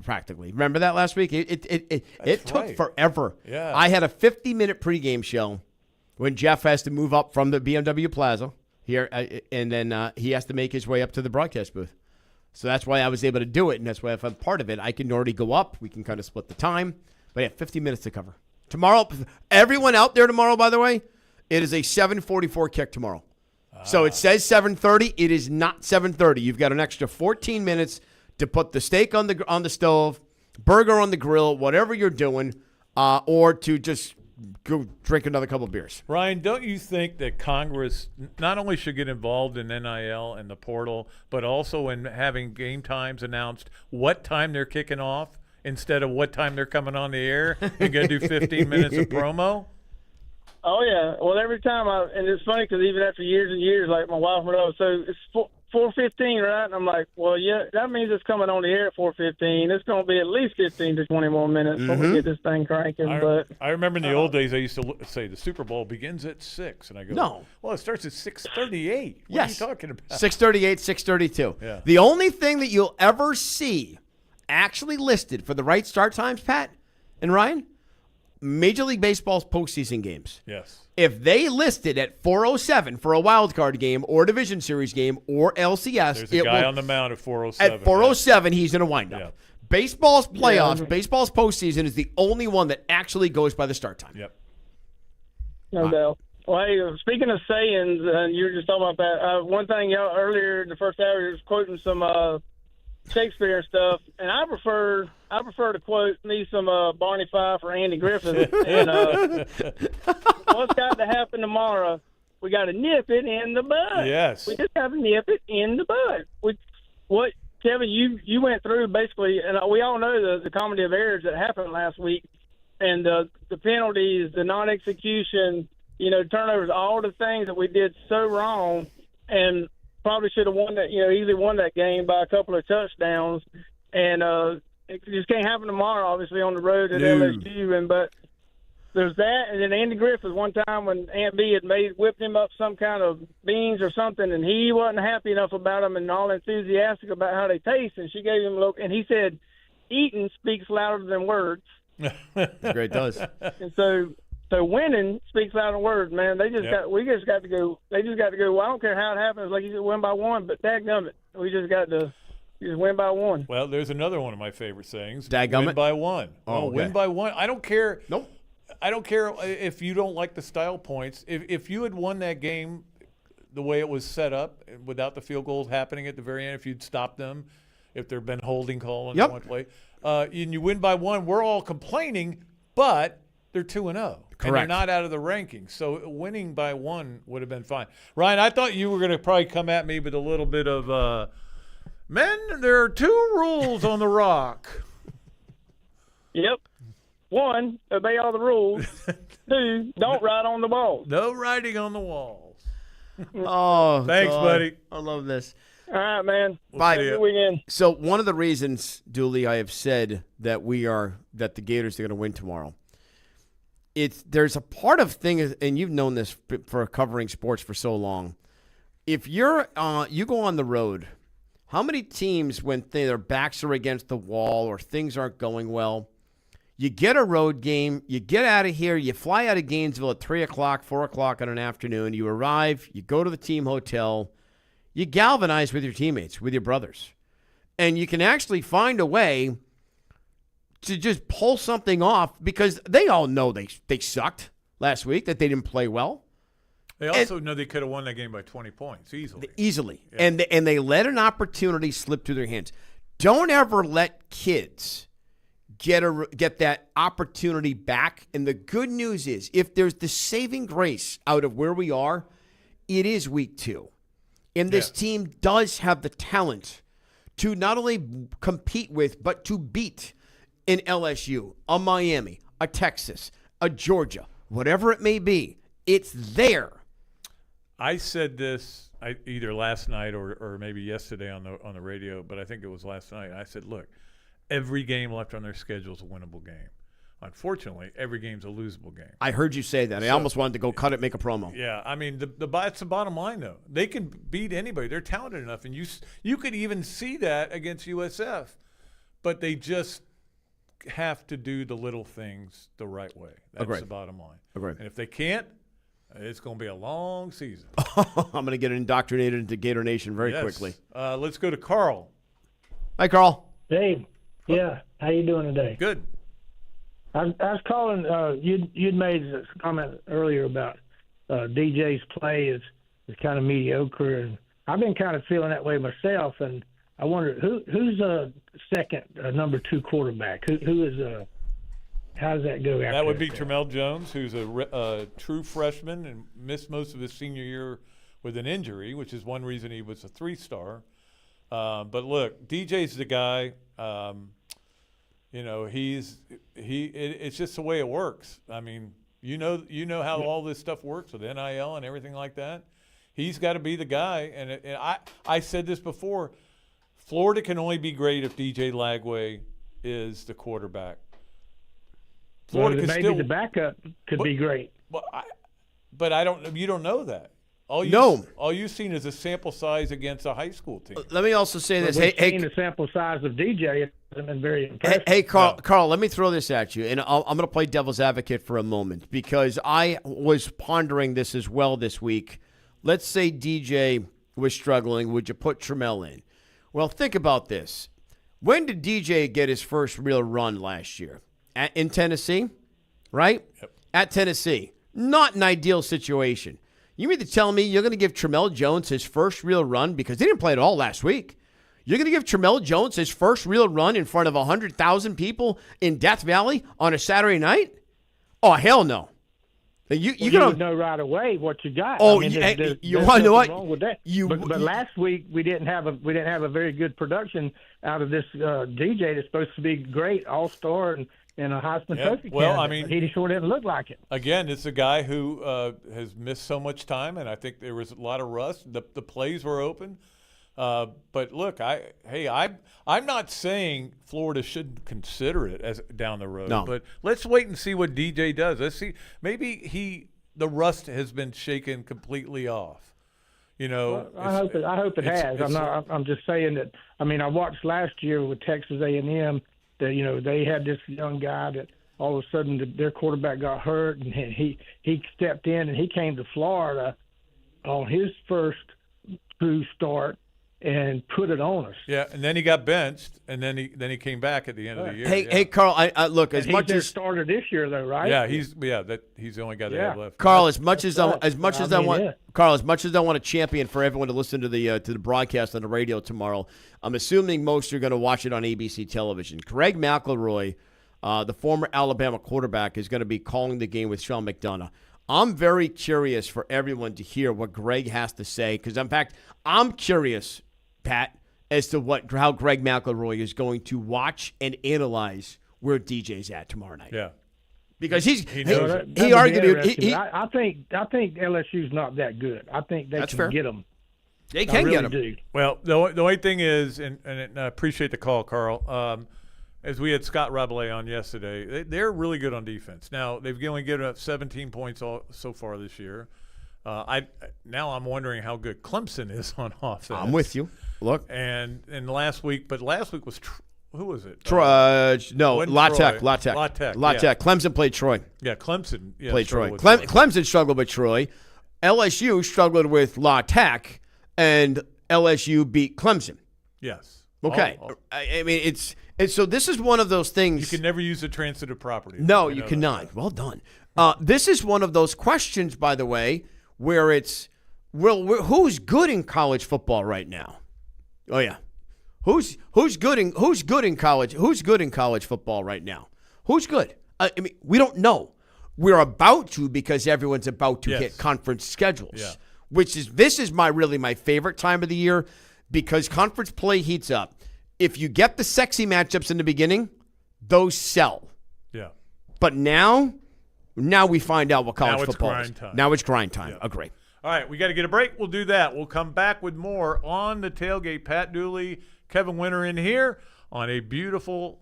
Practically. Remember that last week? It took forever. Yeah. I had a 50-minute pregame show when Jeff has to move up from the BMW Plaza here, and then he has to make his way up to the broadcast booth. So that's why I was able to do it, and that's why if I'm part of it, I can already go up. We can kind of split the time. But yeah, 50 minutes to cover. Tomorrow, everyone out there tomorrow, by the way, it is a 7:44 kick tomorrow. So it says 7:30. It is not 7:30. You've got an extra 14 minutes to put the steak on the stove, burger on the grill, whatever you're doing, or to just go drink another couple of beers. Ryan, don't you think that Congress not only should get involved in NIL and the portal, but also in having game times announced what time they're kicking off instead of what time they're coming on the air and going to do 15 minutes of promo? Oh, yeah. Well, every time and it's funny because even after years and years, like my wife would always say, it's 4:15, right? And I'm like, well, yeah, that means it's coming on the air at 4:15. It's going to be at least 15 to 20 more minutes before we get this thing cranking. I remember in the old days, I used to say the Super Bowl begins at 6. And I go, no. Well, it starts at 6:38. What yes. are you talking about? 6:38, 6:32. Yeah. The only thing that you'll ever see actually listed for the right start times, Pat and Ryan, Major League Baseball's postseason games. Yes. If they listed at 4:07 for a wild card game or division series game or LCS, there's a guy on the mound at 4:07. At 4:07, he's going to wind up. Yeah. Baseball's playoffs, baseball's postseason is the only one that actually goes by the start time. Yep. No doubt. Well, hey, speaking of sayings, you were just talking about that. One thing earlier in the first hour, you was quoting some Shakespeare and stuff, and I prefer to quote me some Barney Fife or Andy Griffith. And what's got to happen tomorrow? We got to nip it in the bud. Yes, we just got to nip it in the bud. What Kevin, you went through basically, and we all know the comedy of errors that happened last week, and the penalties, the non-execution, turnovers, all the things that we did so wrong, and probably should have won that, easily won that game by a couple of touchdowns. And it just can't happen tomorrow, obviously, on the road at LSU. But there's that. And then Andy Griffith, one time when Aunt B had whipped him up some kind of beans or something, and he wasn't happy enough about them and all enthusiastic about how they taste. And she gave him a look, and he said, eating speaks louder than words. Great does. And so winning speaks louder than words, man. We just got to go. They just got to go. Well, I don't care how it happens. Like you said, win by one, but dadgummit, we just got to win by one. Well, there's another one of my favorite sayings. Dadgummit? Win by one. Oh, okay. Win by one. I don't care. Nope. I don't care if you don't like the style points. If you had won that game the way it was set up, without the field goals happening at the very end, if you'd stopped them, if there had been holding call on one play, and you win by one, we're all complaining, but they're 2-0. And they're not out of the rankings. So winning by one would have been fine. Ryan, I thought you were going to probably come at me with a little bit of, men, there are 2 rules on the rock. Yep. 1, obey all the rules. 2, don't write on the walls. No writing on the walls. Oh, thanks, God. buddy. I love this. All right, man. Bye. Good weekend. So one of the reasons, Dooley, I have said that that the Gators are going to win tomorrow. There's a part of thing, and you've known this for covering sports for so long. If you go on the road, how many teams, when their backs are against the wall or things aren't going well, you get a road game, you get out of here, you fly out of Gainesville at 3 o'clock, 4 o'clock on an afternoon, you arrive, you go to the team hotel, you galvanize with your teammates, with your brothers, and you can actually find a way to just pull something off because they all know they sucked last week, that they didn't play well. They also know they could have won that game by 20 points easily. Yeah. And they let an opportunity slip through their hands. Don't ever let kids get that opportunity back. And the good news is, if there's the saving grace out of where we are, it is week 2. And this team does have the talent to not only compete with, but to beat an LSU, a Miami, a Texas, a Georgia, whatever it may be. It's there. I said this either last night or maybe yesterday on the radio, but I think it was last night. I said, look, every game left on their schedule is a winnable game. Unfortunately, every game's a losable game. I heard you say that. I almost wanted to go cut it, make a promo. Yeah, I mean, that's the bottom line, though. They can beat anybody. They're talented enough, and you could even see that against USF, but they just have to do the little things the right way. That's the bottom line. Agreed. And if they can't, it's going to be a long season. I'm going to get indoctrinated into Gator Nation very quickly. Let's go to Carl. Hi, Carl. Dave. Yeah, how you doing today? Good. I was calling. You'd made a comment earlier about DJ's play is kind of mediocre, and I've been kind of feeling that way myself. And I wonder who's a second number 2 quarterback. Who is how does that go? That would be Tramel Jones, who's a true freshman and missed most of his senior year with an injury, which is one reason he was a 3-star. But look, DJ's the guy. It's just the way it works. I mean, you know how all this stuff works with NIL and everything like that. He's got to be the guy. And I said this before. Florida can only be great if DJ Lagway is the quarterback. Florida maybe still, the backup could be great. But you don't know that. All you've seen is a sample size against a high school team. Let me also say this. We've seen the sample size of DJ hasn't been very impressive. Hey, Carl, let me throw this at you, and I'm going to play devil's advocate for a moment because I was pondering this as well this week. Let's say DJ was struggling. Would you put Tramel in? Well, think about this. When did DJ get his first real run last year? In Tennessee, right? Yep. At Tennessee. Not an ideal situation. You mean to tell me you're going to give Tramel Jones his first real run because he didn't play at all last week? You're going to give Tramel Jones his first real run in front of 100,000 people in Death Valley on a Saturday night? Oh, hell no. You would know right away what you got. Oh, I mean, you want to know what? Wrong with that. But last week we didn't have a very good production out of this DJ that's supposed to be great, all-star and a Heisman Trophy well, candidate. I mean, he sure didn't look like it. Again, it's a guy who has missed so much time, and I think there was a lot of rust. The plays were open. But look, I'm not saying Florida shouldn't consider it as down the road. No. But let's wait and see what DJ does. Let's see. Maybe the rust has been shaken completely off. You know, I hope it has. I'm just saying that. I mean, I watched last year with Texas A&M. That they had this young guy that all of a sudden their quarterback got hurt, and he stepped in and he came to Florida on his first true start and put it on us. Yeah, and then he got benched, and then he came back at the end of the year. Hey, Carl, I look as much as started this year though, right? Yeah, he's the only guy they have left. Carl, as much as I want to champion for everyone to listen to the broadcast on the radio tomorrow, I'm assuming most are going to watch it on ABC television. Greg McElroy, the former Alabama quarterback, is going to be calling the game with Sean McDonough. I'm very curious for everyone to hear what Greg has to say because, in fact, I'm curious, Pat, as to how Greg McElroy is going to watch and analyze where DJ's at tomorrow night. Yeah. Because he argued it. I think LSU's not that good. I think they can get them. They can get them. Do. Well, the only thing is, and I appreciate the call, Carl. As we had Scott Rabelais on yesterday, they're really good on defense. Now they've only given up 17 points so far this year. I'm wondering how good Clemson is on offense. I'm with you. Look, and last week was who was it? La Tech. Yeah. Clemson played Troy. Yeah, Clemson played Troy. Clemson struggled with Troy. LSU struggled with La Tech, and LSU beat Clemson. Yes. Okay. I mean, so this is one of those things. You can never use a transitive property. No, you cannot. Well done. This is one of those questions, by the way, where it's, who's good in college football right now? Oh, yeah. Who's good in college? Who's good in college football right now? Who's good? I mean, we don't know. We're about to because everyone's about to hit conference schedules. Yeah. This is my favorite time of the year because conference play heats up. If you get the sexy matchups in the beginning, those sell. Yeah. But now we find out what college football is. Time. Now it's grind time. Yeah. Agree. All right, we got to get a break. We'll do that. We'll come back with more on the tailgate. Pat Dooley, Kevin Winter in here on a beautiful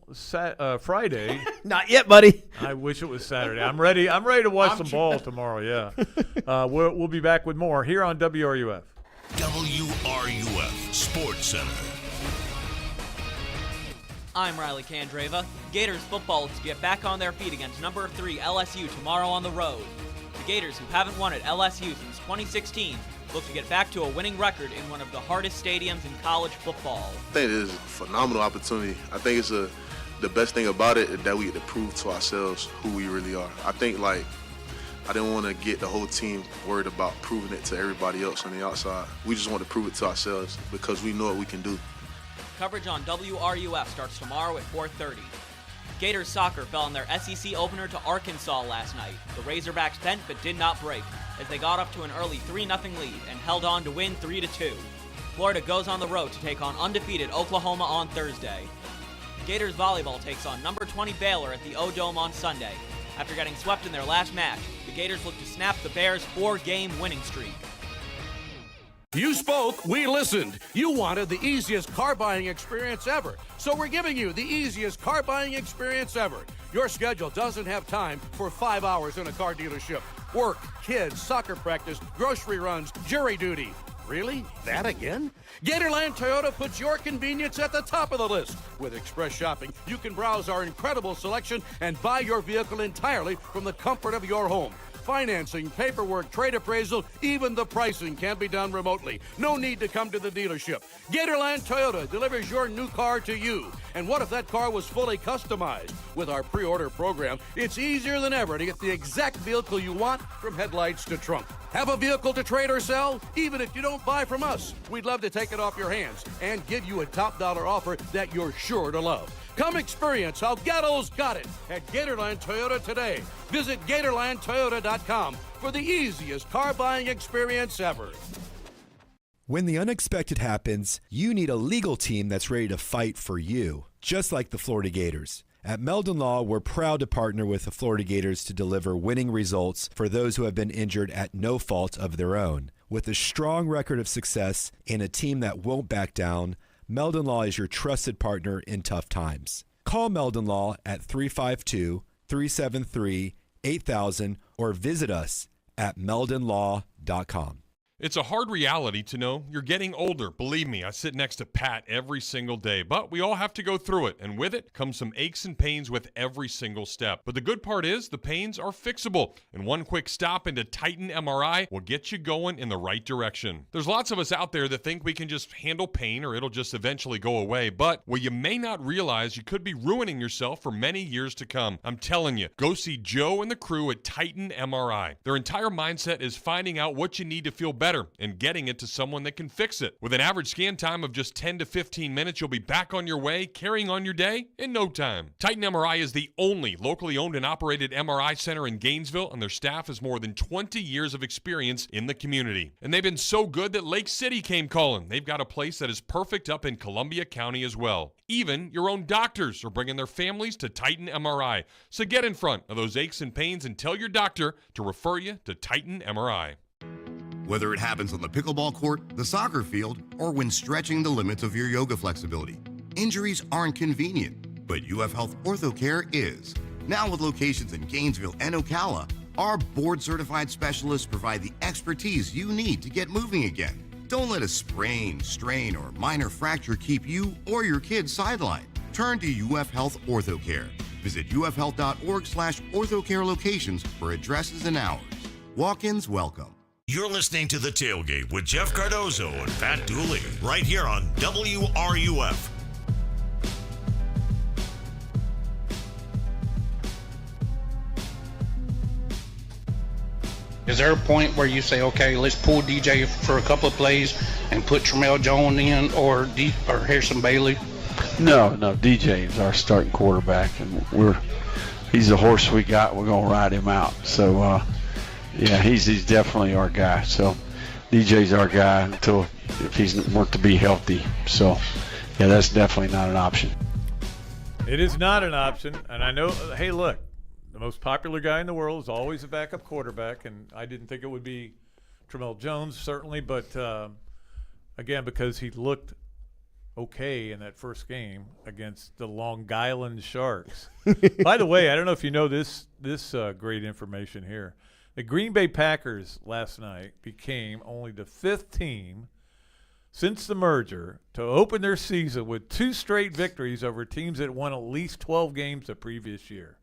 Friday. Not yet, buddy. I wish it was Saturday. I'm ready to watch some ball tomorrow. Yeah. We'll be back with more here on WRUF. WRUF Sports Center. I'm Riley Candreva. Gators football is to get back on their feet against number 3 LSU tomorrow on the road. The Gators, who haven't won at LSU since 2016, look to get back to a winning record in one of the hardest stadiums in college football. I think it is a phenomenal opportunity. I think it's the best thing about it is that we get to prove to ourselves who we really are. I think, I didn't want to get the whole team worried about proving it to everybody else on the outside. We just want to prove it to ourselves because we know what we can do. Coverage on WRUF starts tomorrow at 4:30. Gators soccer fell in their SEC opener to Arkansas last night. The Razorbacks bent but did not break as they got up to an early 3-0 lead and held on to win 3-2. Florida goes on the road to take on undefeated Oklahoma on Thursday. Gators volleyball takes on number 20 Baylor at the O-Dome on Sunday. After getting swept in their last match, the Gators look to snap the Bears' 4-game winning streak. You spoke, we listened. You wanted the easiest car buying experience ever. So we're giving you the easiest car buying experience ever. Your schedule doesn't have time for 5 hours in a car dealership. Work, kids, soccer practice, grocery runs, jury duty. Really? That again? Gatorland Toyota puts your convenience at the top of the list. With Express Shopping, you can browse our incredible selection and buy your vehicle entirely from the comfort of your home. Financing, paperwork, trade appraisal, even the pricing can be done remotely. No need to come to the dealership. Gatorland Toyota delivers your new car to you. And what if that car was fully customized? With our pre-order program, it's easier than ever to get the exact vehicle you want from headlights to trunk. Have a vehicle to trade or sell? Even if you don't buy from us, we'd love to take it off your hands and give you a top dollar offer that you're sure to love. Come experience how Gatto's got it at Gatorland Toyota today. Visit GatorlandToyota.com for the easiest car buying experience ever. When the unexpected happens, you need a legal team that's ready to fight for you, just like the Florida Gators. At Meldon Law, we're proud to partner with the Florida Gators to deliver winning results for those who have been injured at no fault of their own. With a strong record of success and a team that won't back down, Meldon Law is your trusted partner in tough times. Call Meldon Law at 352-373-8000 or visit us at meldonlaw.com. It's a hard reality to know you're getting older. Believe me, I sit next to Pat every single day, but we all have to go through it, and with it comes some aches and pains with every single step. But the good part is the pains are fixable, and one quick stop into Titan MRI will get you going in the right direction. There's lots of us out there that think we can just handle pain or it'll just eventually go away, but what you may not realize, you could be ruining yourself for many years to come. I'm telling you, go see Joe and the crew at Titan MRI. Their entire mindset is finding out what you need to feel better and getting it to someone that can fix it. With an average scan time of just 10 to 15 minutes, you'll be back on your way, carrying on your day in no time. Titan MRI is the only locally owned and operated MRI center in Gainesville, and their staff has more than 20 years of experience in the community. And they've been so good that Lake City came calling. They've got a place that is perfect up in Columbia County as well. Even your own doctors are bringing their families to Titan MRI. So get in front of those aches and pains and tell your doctor to refer you to Titan MRI. Whether it happens on the pickleball court, the soccer field, or when stretching the limits of your yoga flexibility, injuries aren't convenient, but UF Health OrthoCare is. Now with locations in Gainesville and Ocala, our board-certified specialists provide the expertise you need to get moving again. Don't let a sprain, strain, or minor fracture keep you or your kids sidelined. Turn to UF Health OrthoCare. Visit ufhealth.org/orthocare locations for addresses and hours. Walk-ins welcome. You're listening to The Tailgate with Jeff Cardozo and Pat Dooley, right here on WRUF. Is there a point where you say, okay, let's pull DJ for a couple of plays and put Tramel Jones in or Harrison Bailey? No, DJ is our starting quarterback, and he's the horse we got. We're gonna ride him out. So yeah, he's definitely our guy. So DJ's our guy if he's want to be healthy. So yeah, that's definitely not an option. It is not an option, and I know. Hey, look, the most popular guy in the world is always a backup quarterback, and I didn't think it would be Tramel Jones, certainly, but again, because he looked okay in that first game against the Long Island Sharks. By the way, I don't know if you know this great information here. The Green Bay Packers last night became only the 5th team since the merger to open their season with 2 straight victories over teams that won at least 12 games the previous year.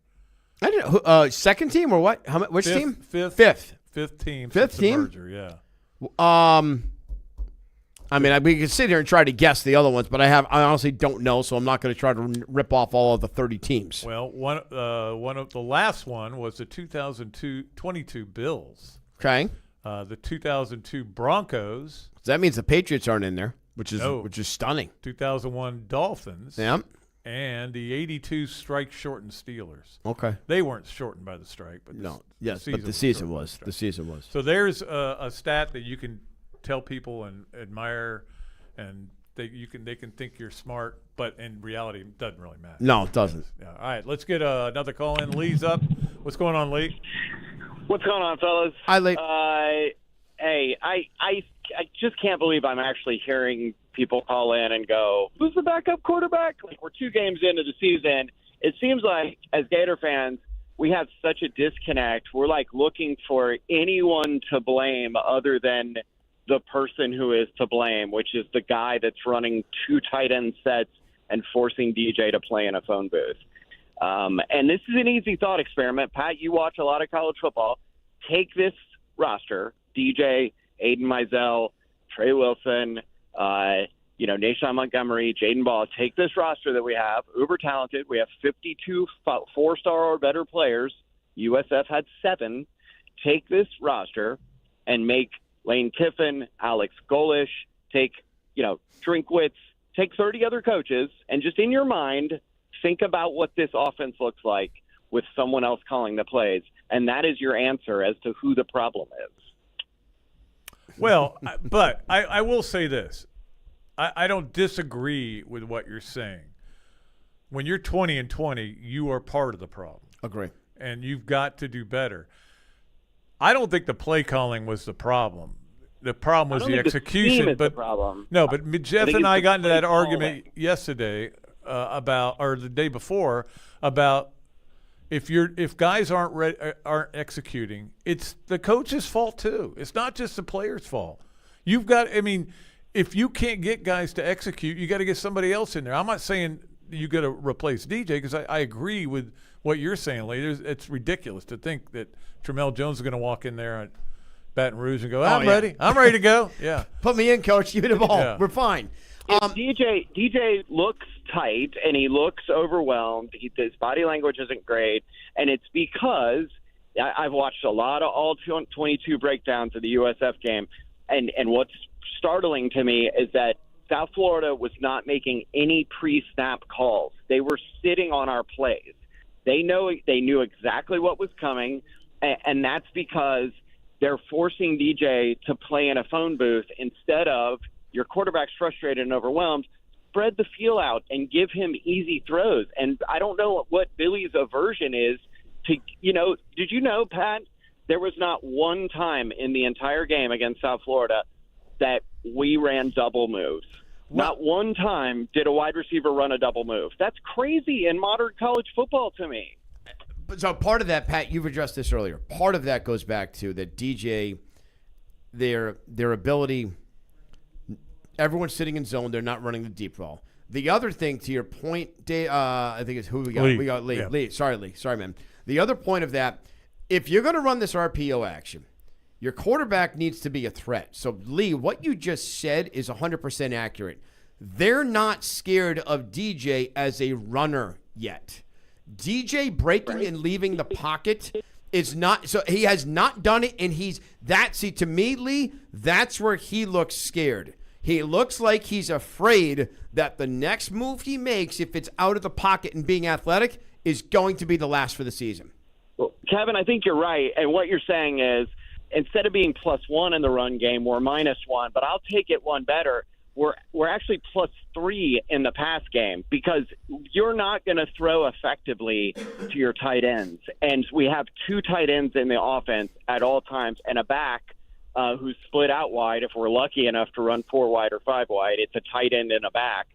I didn't know. Second team or what? Which team? Fifth team. Fifth since team? The merger, yeah. I mean, we could sit here and try to guess the other ones, but I honestly don't know, so I'm not going to try to rip off all of the 30 teams. Well, one of the last one was the 2022 Bills. Okay. The 2002 Broncos. So that means the Patriots aren't in there, which is stunning. 2001 Dolphins. Yeah. And the 82 strike-shortened Steelers. Okay. They weren't shortened by the strike, but the season was. The season was. So there's a stat that you can tell people and admire, and they can think you're smart, but in reality, it doesn't really matter. No, it doesn't. Yeah. All right, let's get another call in. Lee's up. What's going on, Lee? What's going on, fellas? Hi, Lee. Hey, I just can't believe I'm actually hearing people call in and go, who's the backup quarterback? Like, we're 2 games into the season. It seems like, as Gator fans, we have such a disconnect. We're, like, looking for anyone to blame other than the person who is to blame, which is the guy that's running 2 tight end sets and forcing DJ to play in a phone booth. And this is an easy thought experiment. Pat, you watch a lot of college football. Take this roster, DJ, Aiden Mizell, Trey Wilson, Nashon Montgomery, Jaden Ball. Take this roster that we have, uber talented. We have 52 4-star or better players. USF had 7. Take this roster and make Lane Kiffin, Alex Golish, take, Drinkwitz, take 30 other coaches, and just in your mind, think about what this offense looks like with someone else calling the plays. And that is your answer as to who the problem is. Well, but I will say this. I don't disagree with what you're saying. When you're 20-20, you are part of the problem. Agree. And you've got to do better. I don't think the play calling was the problem. The problem was the execution. The problem. No, but Jeff and I got into that argument yesterday or the day before about if guys aren't executing, it's the coach's fault too. It's not just the player's fault. If you can't get guys to execute, you got to get somebody else in there. I'm not saying you got to replace DJ because I agree with what you're saying, Lee. It's ridiculous to think that Tramel Jones is going to walk in there at Baton Rouge and go, I'm ready. I'm ready to go. Yeah. Put me in, coach. Give me the ball. Yeah. We're fine. DJ looks tight and he looks overwhelmed. His body language isn't great, and it's because I've watched a lot of all 22 breakdowns of the USF game, and what's startling to me is that South Florida was not making any pre-snap calls. They were sitting on our plays. They knew exactly what was coming, and that's because they're forcing DJ to play in a phone booth instead of your quarterback's frustrated and overwhelmed. Spread the field out and give him easy throws. And I don't know what Billy's aversion is to, did you know, Pat, there was not one time in the entire game against South Florida that we ran double moves. Not one time did a wide receiver run a double move. That's crazy in modern college football to me. So part of that, Pat, you've addressed this earlier. Part of that goes back to that DJ, their ability. Everyone's sitting in zone. They're not running the deep ball. The other thing, to your point, Dave, I think it's who we got. Lee. We got Lee. Yeah. Lee. Sorry, Lee. Sorry, man. The other point of that, if you're going to run this RPO action, your quarterback needs to be a threat. So, Lee, what you just said is 100% accurate. They're not scared of DJ as a runner yet. DJ breaking and leaving the pocket is not – so he has not done it, and to me, Lee, that's where he looks scared. He looks like he's afraid that the next move he makes, if it's out of the pocket and being athletic, is going to be the last for the season. Well, Kevin, I think you're right. And what you're saying is, instead of being +1 in the run game, we're -1. But I'll take it one better. We're actually +3 in the pass game, because you're not going to throw effectively to your tight ends. And we have 2 tight ends in the offense at all times, and a back who's split out wide. If we're lucky enough to run 4 wide or 5 wide, it's a tight end and a back.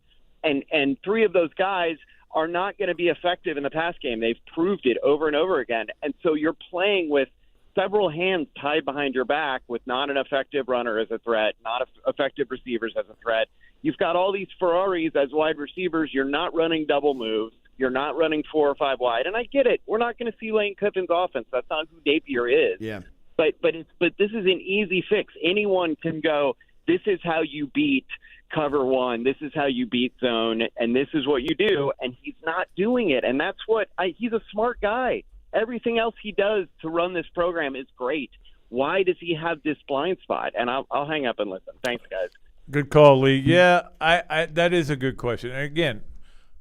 And 3 of those guys are not going to be effective in the pass game. They've proved it over and over again. And so you're playing with several hands tied behind your back with not an effective runner as a threat, not effective receivers as a threat. You've got all these Ferraris as wide receivers. You're not running double moves. You're not running 4 or 5 wide. And I get it. We're not going to see Lane Kiffin's offense. That's not who Napier is. Yeah. But this is an easy fix. Anyone can go, this is how you beat cover 1. This is how you beat zone. And this is what you do. And he's not doing it. And that's what he's a smart guy. Everything else he does to run this program is great. Why does he have this blind spot? And I'll hang up and listen. Thanks, guys. Good call, Lee. Yeah, I that is a good question. And again,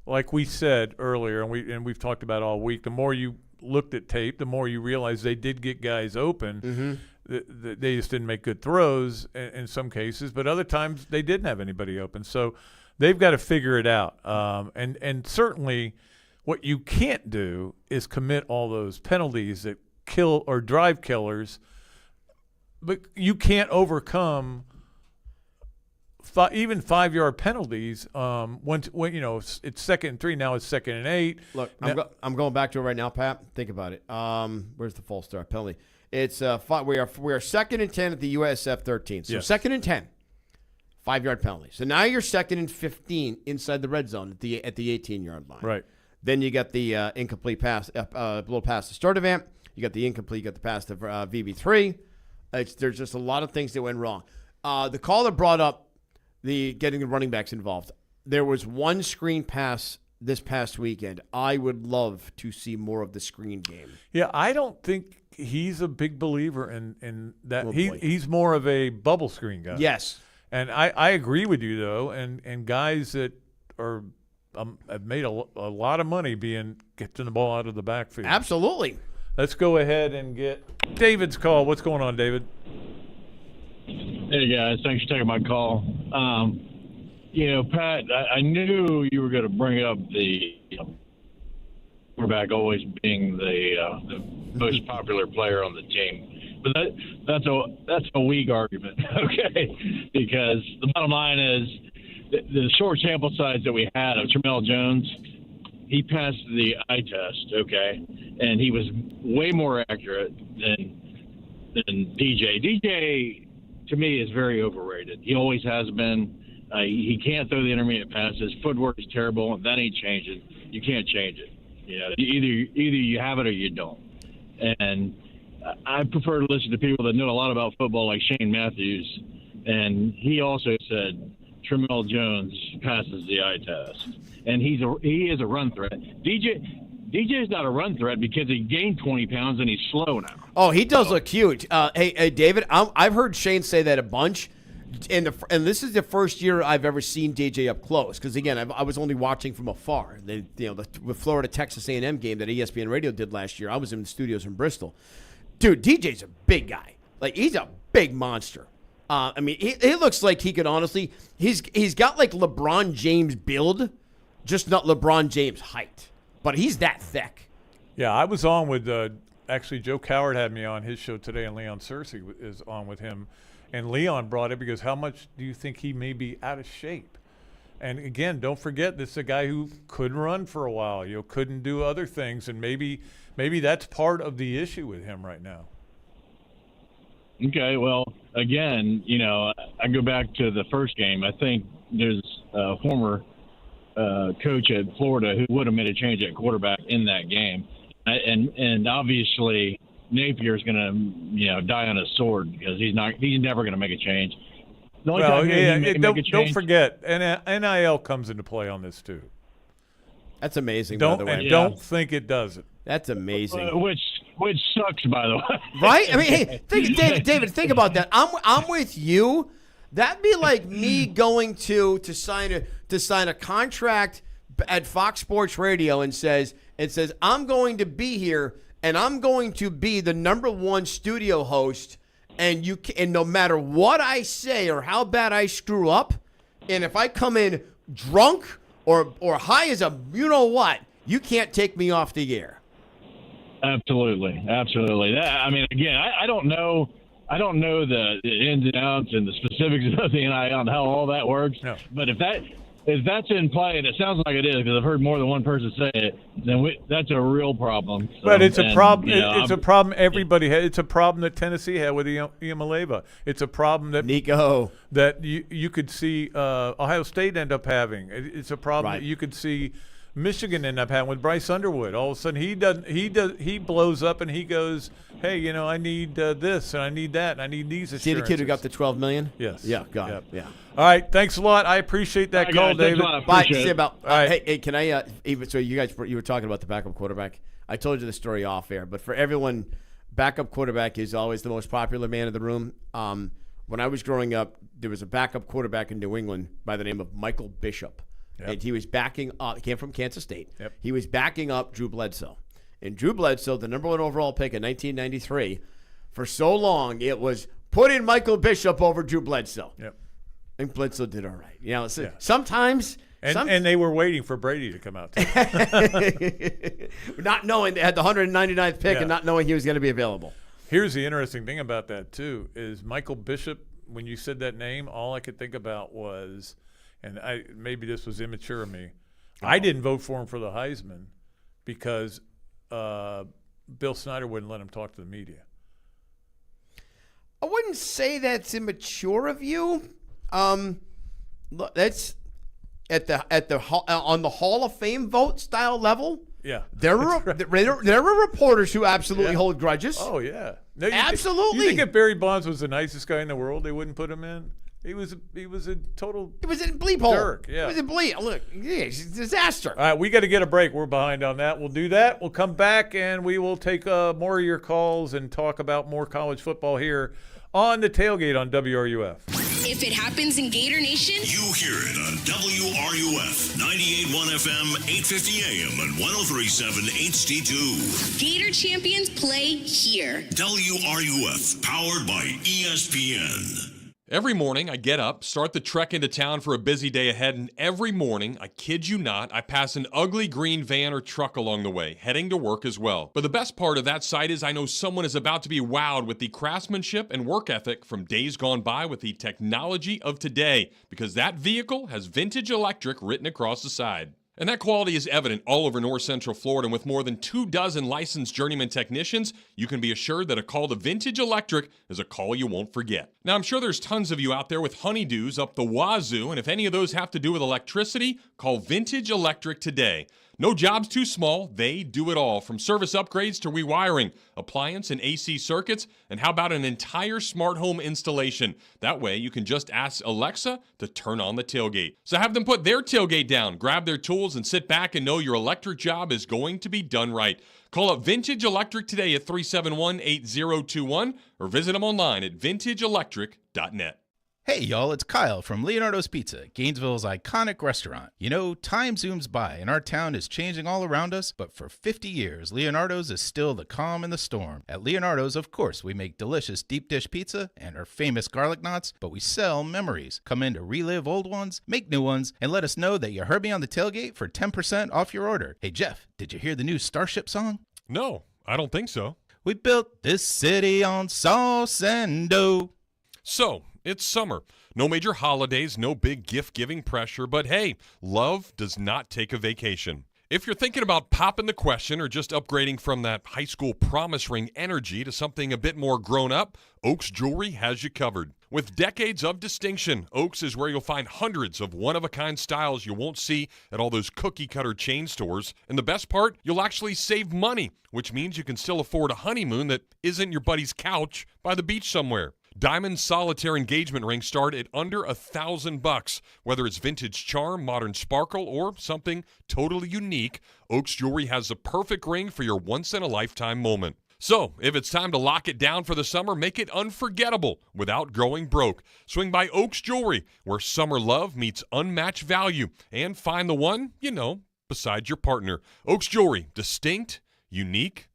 like we said earlier, and we've talked about all week, the more you looked at tape, the more you realize they did get guys open. They just didn't make good throws in some cases, but other times they didn't have anybody open. So they've got to figure it out. And certainly – what you can't do is commit all those penalties that kill or drive killers, but you can't overcome even 5-yard penalties. When it's 2nd and 3, now it's 2nd and 8. Look, I'm going back to it right now, Pat. Think about it. Where's the false start penalty? It's we are 2nd and 10 at the USF 13. So yes. 2nd and 10, 5-yard penalty. So now you're 2nd and 15 inside the red zone at the 18-yard line. Right. Then you got the incomplete pass, little pass to Sturdivant. You got the incomplete. You got the pass to VB3. There's just a lot of things that went wrong. The caller brought up getting the running backs involved. There was one screen pass this past weekend. I would love to see more of the screen game. Yeah, I don't think he's a big believer in that. He's more of a bubble screen guy. Yes. And I agree with you, though, and guys that are – have made a lot of money getting the ball out of the backfield. Absolutely. Let's go ahead and get David's call. What's going on, David? Hey, guys. Thanks for taking my call. Pat, I knew you were going to bring up the quarterback always being the most popular player on the team. But that's a weak argument, okay? Because the bottom line is, the short sample size that we had of Tramell Jones, he passed the eye test, okay, and he was way more accurate than DJ. DJ, to me, is very overrated. He always has been. He can't throw the intermediate passes. Footwork is terrible, and that ain't changing. You can't change it. Either you have it or you don't. And I prefer to listen to people that know a lot about football, like Shane Matthews, and he also said Tramell Jones passes the eye test, and he is a run threat. DJ's not a run threat because he gained 20 pounds and he's slow now. Oh, he does look cute. Hey, David, I've heard Shane say that a bunch, and this is the first year I've ever seen DJ up close. Because again, I was only watching from afar. The Florida Texas A&M game that ESPN Radio did last year. I was in the studios in Bristol. Dude, DJ's a big guy. Like, he's a big monster. He looks like he could honestly. He's got like LeBron James build, just not LeBron James height. But he's that thick. Yeah, I was on with actually Joe Coward had me on his show today, and Leon Searcy is on with him. And Leon brought it because how much do you think he may be out of shape? And again, don't forget, this is a guy who couldn't run for a while. Couldn't do other things, and maybe that's part of the issue with him right now. Okay, well, again, I go back to the first game. I think there's a former coach at Florida who would have made a change at quarterback in that game. And obviously Napier is going to, die on his sword because he's never going to make a change. Don't forget, NIL comes into play on this too. That's amazing, by the way. And don't think it doesn't. That's amazing. Which sucks, by the way. Right? Hey, David, think about that. I'm with you. That'd be like me going to sign a contract at Fox Sports Radio and says I'm going to be here and I'm going to be the #1 studio host, and no matter what I say or how bad I screw up, and if I come in drunk or high as a you can't take me off the air. Absolutely. I mean, again, I don't know the ins and outs and the specifics of the NIL and how all that works. No. But if that's in play, and it sounds like it is because I've heard more than one person say it, then that's a real problem. So, but it's a problem. It's a problem everybody had. It's a problem that Tennessee had with Iamaleava. It's a problem that Nico that you could see Ohio State end up having. It's a problem that you could see Michigan end up having with Bryce Underwood. All of a sudden, he blows up and he goes, "Hey, I need this and I need that and I need these assurances." See the kid who got the $12 million? Yes. Yeah, got it. Yeah. All right, thanks a lot. I appreciate that call, David. Bye. See about. Hey, can I? So you were talking about the backup quarterback. I told you the story off air, but for everyone, backup quarterback is always the most popular man in the room. When I was growing up, there was a backup quarterback in New England by the name of Michael Bishop. Yep. And he was backing up. He came from Kansas State. Yep. He was backing up Drew Bledsoe. And Drew Bledsoe, the #1 overall pick in 1993, for so long it was put in Michael Bishop over Drew Bledsoe. Yep. And Bledsoe did all right. Sometimes. And they were waiting for Brady to come out. Not knowing they had the 199th pick and not knowing he was going to be available. Here's the interesting thing about that, too, is Michael Bishop, when you said that name, all I could think about was – and maybe this was immature of me. I didn't vote for him for the Heisman because Bill Snyder wouldn't let him talk to the media. I wouldn't say that's immature of you. That's on the Hall of Fame vote style level. Yeah, there are reporters who absolutely hold grudges. Oh yeah, absolutely. You think if Barry Bonds was the nicest guy in the world, they wouldn't put him in? He was a total. He was in bleep hole. Jerk, yeah. He was in bleep. Look, it's a disaster. All right, we got to get a break. We're behind on that. We'll do that. We'll come back and we will take more of your calls and talk about more college football here on the Tailgate on WRUF. If it happens in Gator Nation, you hear it on WRUF 98.1 FM, 850 AM, and 103.7 HD2. Gator champions play here. WRUF, powered by ESPN. Every morning, I get up, start the trek into town for a busy day ahead, and every morning, I kid you not, I pass an ugly green van or truck along the way, heading to work as well. But the best part of that sight is I know someone is about to be wowed with the craftsmanship and work ethic from days gone by with the technology of today, because that vehicle has Vintage Electric written across the side. And that quality is evident all over North Central Florida, and with more than 24 licensed journeyman technicians, you can be assured that a call to Vintage Electric is a call you won't forget. Now, I'm sure there's tons of you out there with honeydews up the wazoo, and if any of those have to do with electricity, call Vintage Electric today. No job's too small, they do it all, from service upgrades to rewiring, appliance and AC circuits, and how about an entire smart home installation? That way you can just ask Alexa to turn on the tailgate. So have them put their tailgate down, grab their tools, and sit back and know your electric job is going to be done right. Call up Vintage Electric today at 371-8021 or visit them online at vintageelectric.net. Hey y'all, it's Kyle from Leonardo's Pizza, Gainesville's iconic restaurant. You know, time zooms by and our town is changing all around us, but for 50 years, Leonardo's is still the calm in the storm. At Leonardo's, of course, we make delicious deep dish pizza and our famous garlic knots, but we sell memories. Come in to relive old ones, make new ones, and let us know that you heard me on the tailgate for 10% off your order. Hey Jeff, did you hear the new Starship song? No, I don't think so. We built this city on sauce and dough. So, it's summer. No major holidays, no big gift-giving pressure, but hey, love does not take a vacation. If you're thinking about popping the question or just upgrading from that high school promise ring energy to something a bit more grown up, Oaks Jewelry has you covered. With decades of distinction, Oaks is where you'll find hundreds of one-of-a-kind styles you won't see at all those cookie-cutter chain stores. And the best part, you'll actually save money, which means you can still afford a honeymoon that isn't your buddy's couch by the beach somewhere. Diamond solitaire engagement rings start at under $1,000. Whether it's vintage charm, modern sparkle, or something totally unique, Oaks Jewelry has the perfect ring for your once-in-a-lifetime moment. So, if it's time to lock it down for the summer, make it unforgettable without growing broke. Swing by Oaks Jewelry, where summer love meets unmatched value, and find the one, beside your partner. Oaks Jewelry, distinct, unique,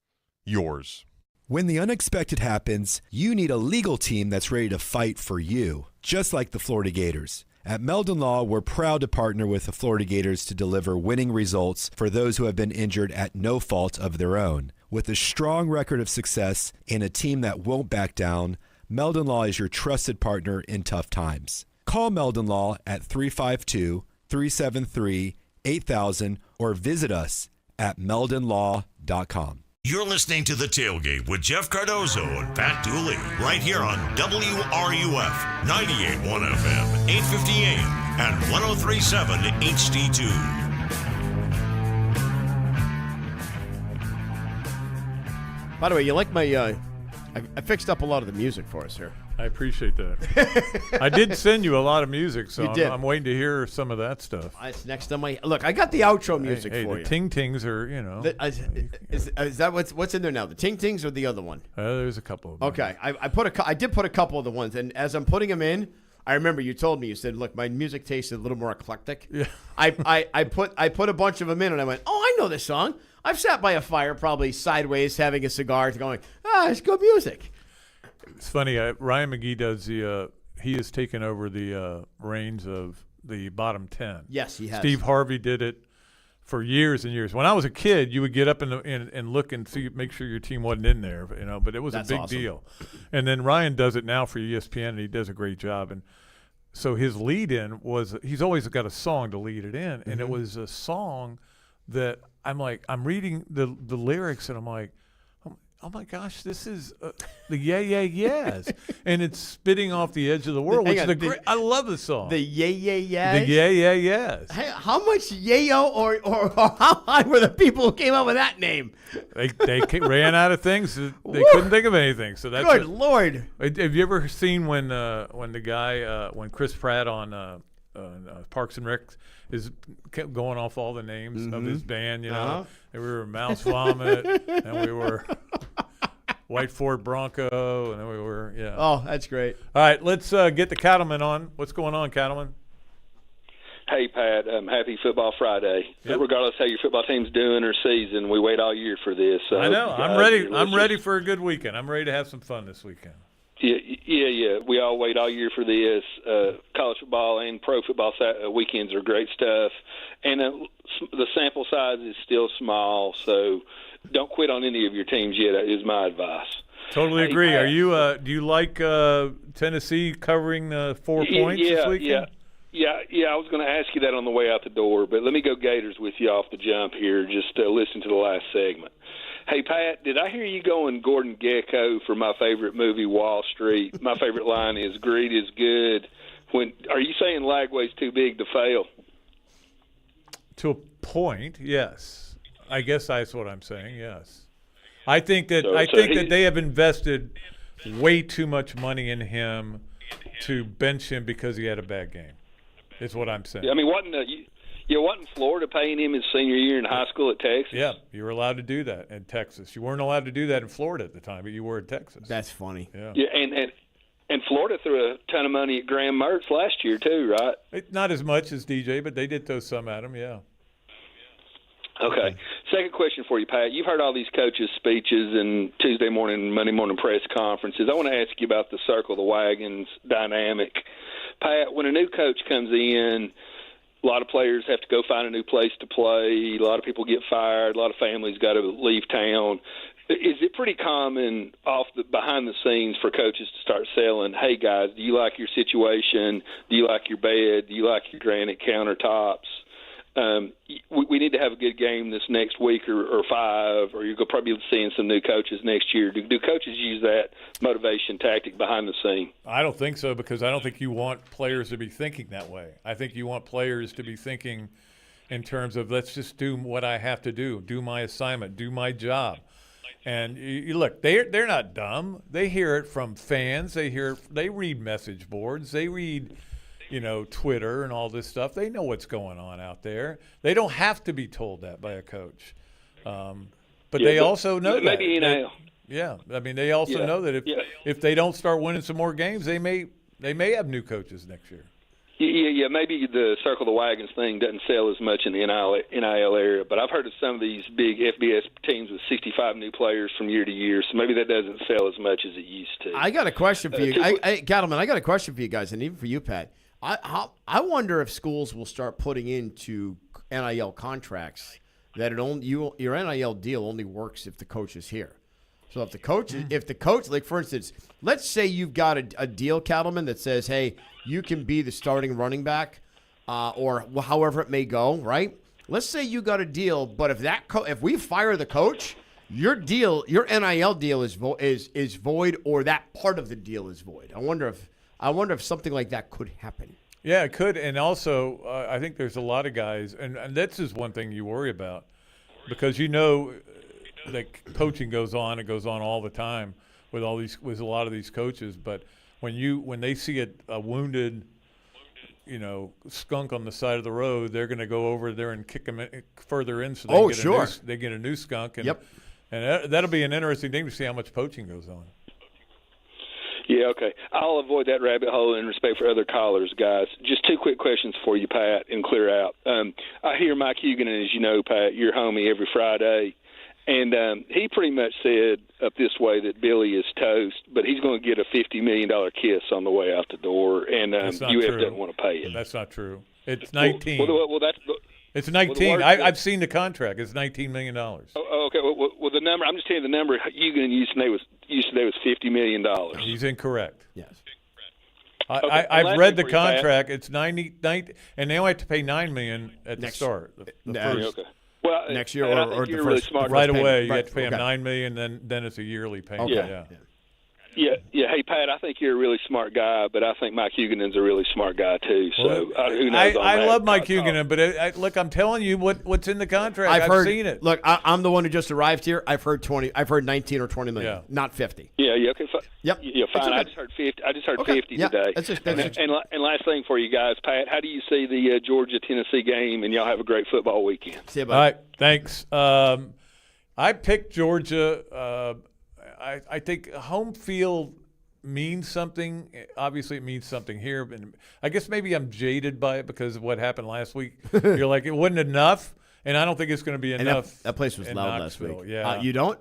yours. When the unexpected happens, you need a legal team that's ready to fight for you, just like the Florida Gators. At Meldon Law, we're proud to partner with the Florida Gators to deliver winning results for those who have been injured at no fault of their own. With a strong record of success and a team that won't back down, Meldon Law is your trusted partner in tough times. Call Meldon Law at 352-373-8000 or visit us at meldonlaw.com. You're listening to The Tailgate with Jeff Cardozo and Pat Dooley right here on WRUF 98.1 FM, 850 AM, and 103.7 HD2. By the way, you like my I fixed up a lot of the music for us here. I appreciate that. I did send you a lot of music, so I'm waiting to hear some of that stuff. It's next on my look. I got the outro music for you. The ting tings are, Is that what's in there now? The ting tings or the other one? There's a couple of them. Okay, I did put a couple of the ones, and as I'm putting them in, I remember you told me, you said, look, my music taste is a little more eclectic. Yeah. I put a bunch of them in, and I went, oh, I know this song. I've sat by a fire, probably sideways, having a cigar, going, it's good music. It's funny. Ryan McGee does he has taken over the reins of the bottom 10. Yes, he has. Steve Harvey did it for years and years. When I was a kid, you would get up and look and make sure your team wasn't in there, but it was a big deal. And then Ryan does it now for ESPN, and he does a great job. And so his lead-in was he's always got a song to lead it in, and it was a song that I'm reading the lyrics, and I'm like, oh my gosh, this is the Yeah Yeah Yeahs, and it's spitting off the edge of the world. I love the song. The Yeah Yeah Yeahs. The Yeah Yeah Yeahs. Hey, how much yayo or how high were the people who came up with that name? They ran out of things. They couldn't think of anything. So that's good Lord. Have you ever seen when the guy when Chris Pratt on Parks and Rec kept going off all the names of his band, and we were Mouse Vomit, and we were White Ford Bronco, and then we were Oh, that's great. All right, let's get the Cattleman on. What's going on, Cattleman? Hey, Pat. Happy Football Friday. Yep. Regardless how your football team's doing or season, we wait all year for this. So I know. I'm ready. I'm ready for a good weekend. I'm ready to have some fun this weekend. Yeah. We all wait all year for this. College football and pro football weekends are great stuff, and the sample size is still small. So don't quit on any of your teams yet. Is my advice. Totally agree. Are you? Do you like Tennessee covering the 4 points this weekend? Yeah. I was going to ask you that on the way out the door, but let me go Gators with you off the jump here. Just listen to the last segment. Hey, Pat, did I hear you going Gordon Gekko for my favorite movie, Wall Street? My favorite line is, greed is good. Are you saying Lagway's too big to fail? To a point, yes. I guess that's what I'm saying, yes. I think that that they have invested way too much money in him to bench him because he had a bad game, is what I'm saying. I mean, wasn't Florida paying him his senior year in high school at Texas? Yeah, you were allowed to do that in Texas. You weren't allowed to do that in Florida at the time, but you were in Texas. That's funny. Yeah, and Florida threw a ton of money at Graham Mertz last year too, right? Not as much as DJ, but they did throw some at him, yeah. Okay. Second question for you, Pat. You've heard all these coaches' speeches and Tuesday morning, Monday morning press conferences. I want to ask you about the circle the wagons dynamic. Pat, when a new coach comes in, a lot of players have to go find a new place to play. A lot of people get fired. A lot of families got to leave town. Is it pretty common behind the scenes for coaches to start selling, hey, guys, do you like your situation? Do you like your bed? Do you like your granite countertops? We need to have a good game this next week or 5, or you're probably seeing some new coaches next year. Do coaches use that motivation tactic behind the scene? I don't think so, because I don't think you want players to be thinking that way. I think you want players to be thinking in terms of, let's just do what I have to do my assignment, do my job. And you look, they're not dumb. They hear it from fans. They read message boards. They read Twitter and all this stuff. They know what's going on out there. They don't have to be told that by a coach. But they also know that. Maybe Yeah, I mean, they also know that if they don't start winning some more games, they may have new coaches next year. Yeah. Maybe the circle the wagons thing doesn't sell as much in the NIL area, but I've heard of some of these big FBS teams with 65 new players from year to year, so maybe that doesn't sell as much as it used to. I got a question for you, Cattleman. I got a question for you guys, and even for you, Pat. I wonder if schools will start putting into NIL contracts that your NIL deal only works if the coach is here. So if the coach, like for instance, let's say you've got a deal, Cattleman, that says, hey, you can be the starting running back, or however it may go, right? Let's say you got a deal, but if we fire the coach, your NIL deal is void, or that part of the deal is void. I wonder if something like that could happen. Yeah, it could, and also I think there's a lot of guys, and this is one thing you worry about, because that coaching goes on. It goes on all the time with a lot of these coaches. But when they see a wounded, skunk on the side of the road, they're going to go over there and kick them further in. So they get a new skunk. And, and that'll be an interesting thing to see how much poaching goes on. Yeah, okay. I'll avoid that rabbit hole in respect for other callers, guys. Just two quick questions for you, Pat, and clear out. I hear Mike Huguenin, as you know, Pat, your homie every Friday. And he pretty much said up this way that Billy is toast, but he's going to get a $50 million kiss on the way out the door, and UF doesn't want to pay it. That's not true. It's 19. Well, that's it's 19. I've seen the contract. It's $19 million. Oh, okay. Well, the number, I'm just telling you the number Huguenin used today was $50 million. He's incorrect. Yes. I've read the contract. It's 90, and they only have to pay $9 million at the start. The first. Okay. Well, next year or the first right away, you have to pay them $9 million. Then it's a yearly payment. Okay. Yeah. Hey, Pat, I think you're a really smart guy, but I think Mike Huguenin's a really smart guy too. So who knows? I love Mike Huguenin, but look, I'm telling you what's in the contract. I've seen it. Look, I'm the one who just arrived here. I've heard 19 or 20 million, not 50. Yeah. Okay. Yep. Yeah. Fine. I just heard 50. I just heard 50 today. And last thing for you guys, Pat, how do you see the Georgia-Tennessee game? And y'all have a great football weekend. See you, buddy. All right. Thanks. I picked Georgia. I think home field means something. Obviously, it means something here. But I guess maybe I'm jaded by it because of what happened last week. You're like, it wasn't enough, and I don't think it's going to be enough. That place was loud last week. Yeah. You don't?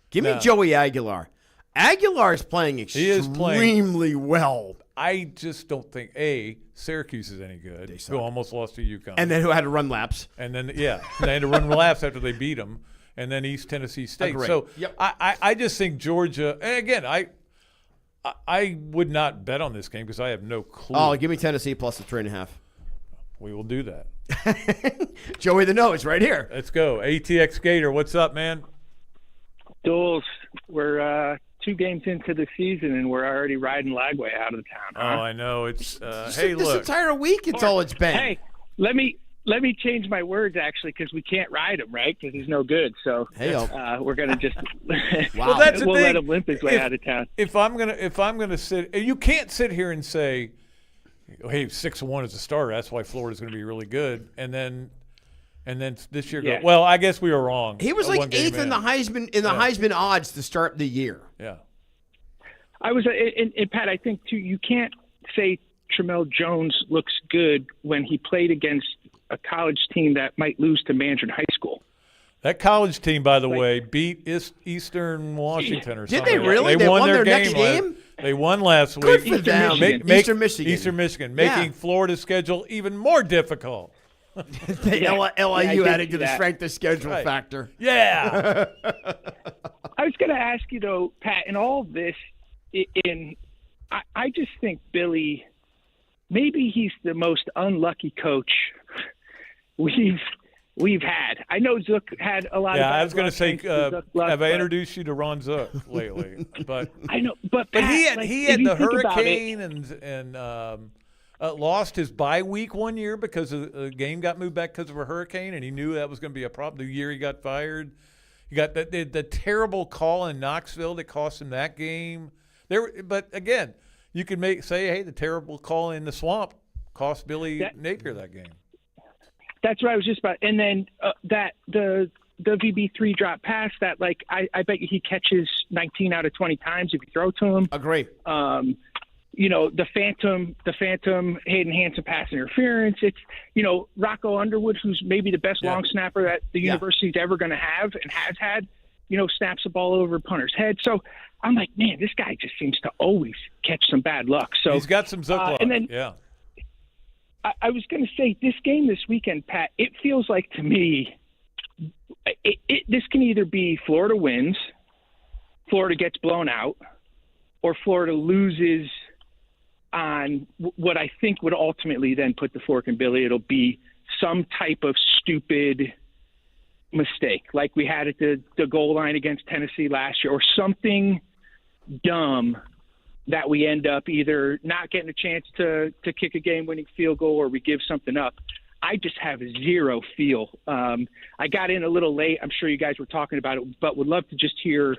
Give me Joey Aguilar. Aguilar is playing extremely well. I just don't think, Syracuse is any good, who almost lost to UConn. And then who had to run laps. And then, they had to run laps after they beat them. And then East Tennessee State. So I just think Georgia, and again, I would not bet on this game because I have no clue. Oh, give me Tennessee plus the 3.5. We will do that. Joey the Nose right here. Let's go. ATX Gator, what's up, man? Dools, we're 2 games into the season and we're already riding Lagway out of the town. Huh? Oh, I know. It's hey, look. This entire week, it's all it's been. Hey, let me change my words actually because we can't ride him, right? Because he's no good. So we're gonna just well, that's we'll let him limp his way out of town. If I'm gonna sit, you can't sit here and say, "Hey, 6-1 as a starter. That's why Florida's going to be really good." And then this year, go, well, I guess we were wrong. He was like 8th in the Heisman odds to start the year. Yeah, I was, and Pat, I think too, you can't say Tramel Jones looks good when he played against a college team that might lose to Mandarin High School. That college team, by the way, beat Eastern Washington or something. Did they really? They won their next game? They won last week. Good for them. Eastern Michigan, making Florida's schedule even more difficult. LIU added to the strength of schedule factor. Yeah. I was going to ask you, though, Pat, in all of this, I just think Billy, maybe he's the most unlucky coach we've had. I know Zook had a lot of I was going to say, have I introduced you to Ron Zook lately? But I know, but Pat, he had the hurricane and lost his bye week one year because the game got moved back because of a hurricane, and he knew that was going to be a problem. The year he got fired, he got the terrible call in Knoxville that cost him that game. But again, you could say, hey, the terrible call in the swamp cost Billy Napier that game. That's what I was just about. And then the the VB3 drop pass that, like, I bet you he catches 19 out of 20 times if you throw to him. Agree. The phantom Hayden Hansen pass interference. It's, Rocco Underwood, who's maybe the best long snapper that the university's ever going to have and has had, snaps the ball over a punter's head. So I'm like, man, this guy just seems to always catch some bad luck. So he's got some zook luck. And then, I was going to say, this game this weekend, Pat, it feels like to me, this can either be Florida wins, Florida gets blown out, or Florida loses on what I think would ultimately then put the fork in Billy. It'll be some type of stupid mistake, like we had at the goal line against Tennessee last year, or something dumb that we end up either not getting a chance to kick a game-winning field goal or we give something up. I just have zero feel. I got in a little late. I'm sure you guys were talking about it, but would love to just hear,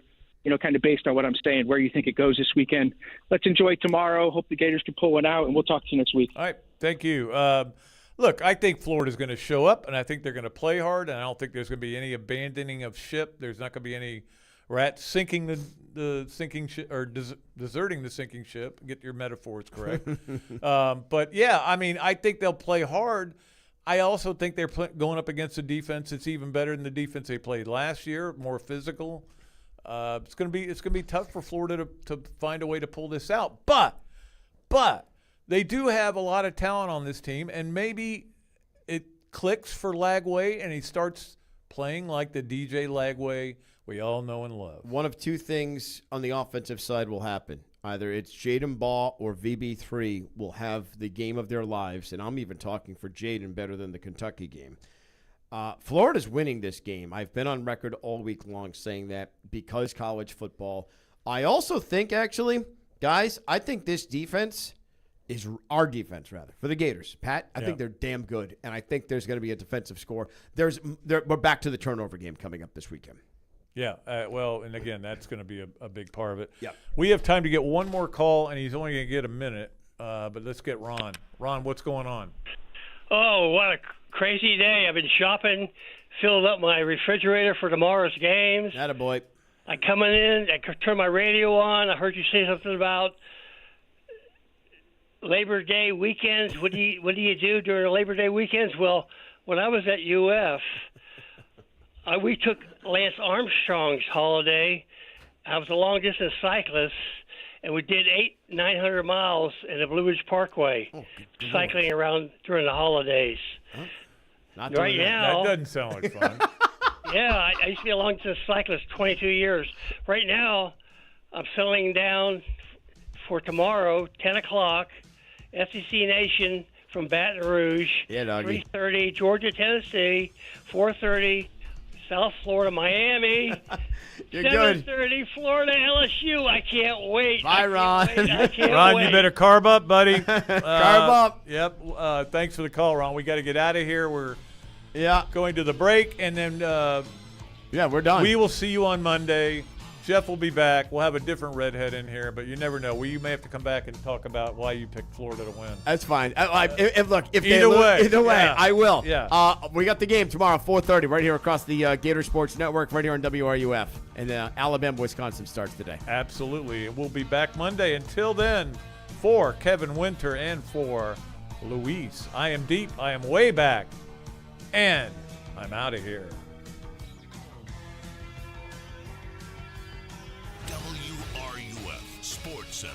kind of based on what I'm saying, where you think it goes this weekend. Let's enjoy tomorrow. Hope the Gators can pull one out, and we'll talk to you next week. All right. Thank you. Look, I think Florida's going to show up, and I think they're going to play hard, and I don't think there's going to be any abandoning of ship. There's not going to be any rats sinking the sinking ship or deserting the sinking ship. Get your metaphors correct. But, yeah, I think they'll play hard. I also think they're going up against a defense that's even better than the defense they played last year, more physical. It's going to be tough for Florida to find a way to pull this out. But they do have a lot of talent on this team, and maybe it clicks for Lagway and he starts playing like the DJ Lagway we all know and love. One of two things on the offensive side will happen. Either it's Jaden Ball or VB3 will have the game of their lives, and I'm even talking for Jaden better than the Kentucky game. Florida's winning this game. I've been on record all week long saying that because college football. I also think, actually, guys, I think this defense is our defense, rather, for the Gators. Pat, I think they're damn good, and I think there's going to be a defensive score. We're back to the turnover game coming up this weekend. Yeah, and again, that's going to be a big part of it. Yeah. We have time to get one more call, and he's only going to get a minute, but let's get Ron. Ron, what's going on? Oh, what a crazy day. I've been shopping, filled up my refrigerator for tomorrow's games. Attaboy. I come in, I turn my radio on. I heard you say something about Labor Day weekends. What do you do during Labor Day weekends? Well, when I was at UF, we took Lance Armstrong's holiday. I was a long-distance cyclist, and we did 900 miles in the Blue Ridge Parkway, cycling around during the holidays. Huh? Not right now. That doesn't sound like fun. Yeah, I used to be a long-distance cyclist, 22 years. Right now, I'm settling down for tomorrow, 10 o'clock, SEC Nation from Baton Rouge, 3:30, Georgia, Tennessee, 4:30, South Florida, Miami. You're good. 7:30, Florida, LSU. I can't wait. Bye, Ron. I can't Ron, wait. you better carb up, buddy. Carb up. Yep. Thanks for the call, Ron. We got to get out of here. We're going to the break, and then we're done. We will see you on Monday. Jeff will be back. We'll have a different redhead in here, but you never know. You may have to come back and talk about why you picked Florida to win. That's fine. Either way, I will. Yeah. We got the game tomorrow, 4:30, right here across the Gator Sports Network, right here on WRUF. And Alabama, Wisconsin starts today. Absolutely. And we'll be back Monday. Until then, for Kevin Winter and for Luis, I am deep. I am way back. And I'm out of here. WRUF Sports Center.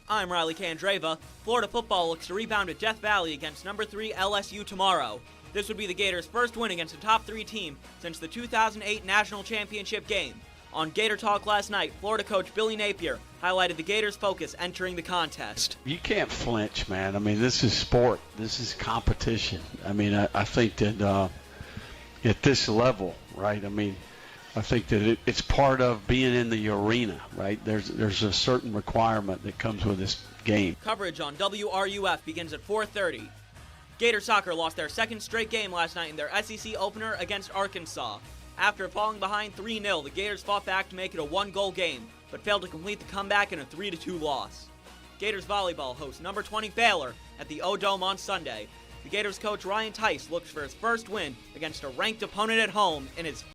I'm Riley Candreva. Florida football looks to rebound at Death Valley against number 3 LSU tomorrow. This would be the Gators' first win against a top 3 team since the 2008 National Championship game. On Gator Talk last night, Florida coach Billy Napier highlighted the Gators' focus entering the contest. You can't flinch, man. I mean, this is sport. This is competition. I mean, I think that at this level, right, I mean, I think that it's part of being in the arena, right? There's a certain requirement that comes with this game. Coverage on WRUF begins at 4:30. Gator soccer lost their second straight game last night in their SEC opener against Arkansas. After falling behind 3-0, the Gators fought back to make it a 1-goal game, but failed to complete the comeback in a 3-2 loss. Gators volleyball hosts number 20 Baylor at the O-Dome on Sunday. The Gators coach Ryan Tice looks for his first win against a ranked opponent at home in his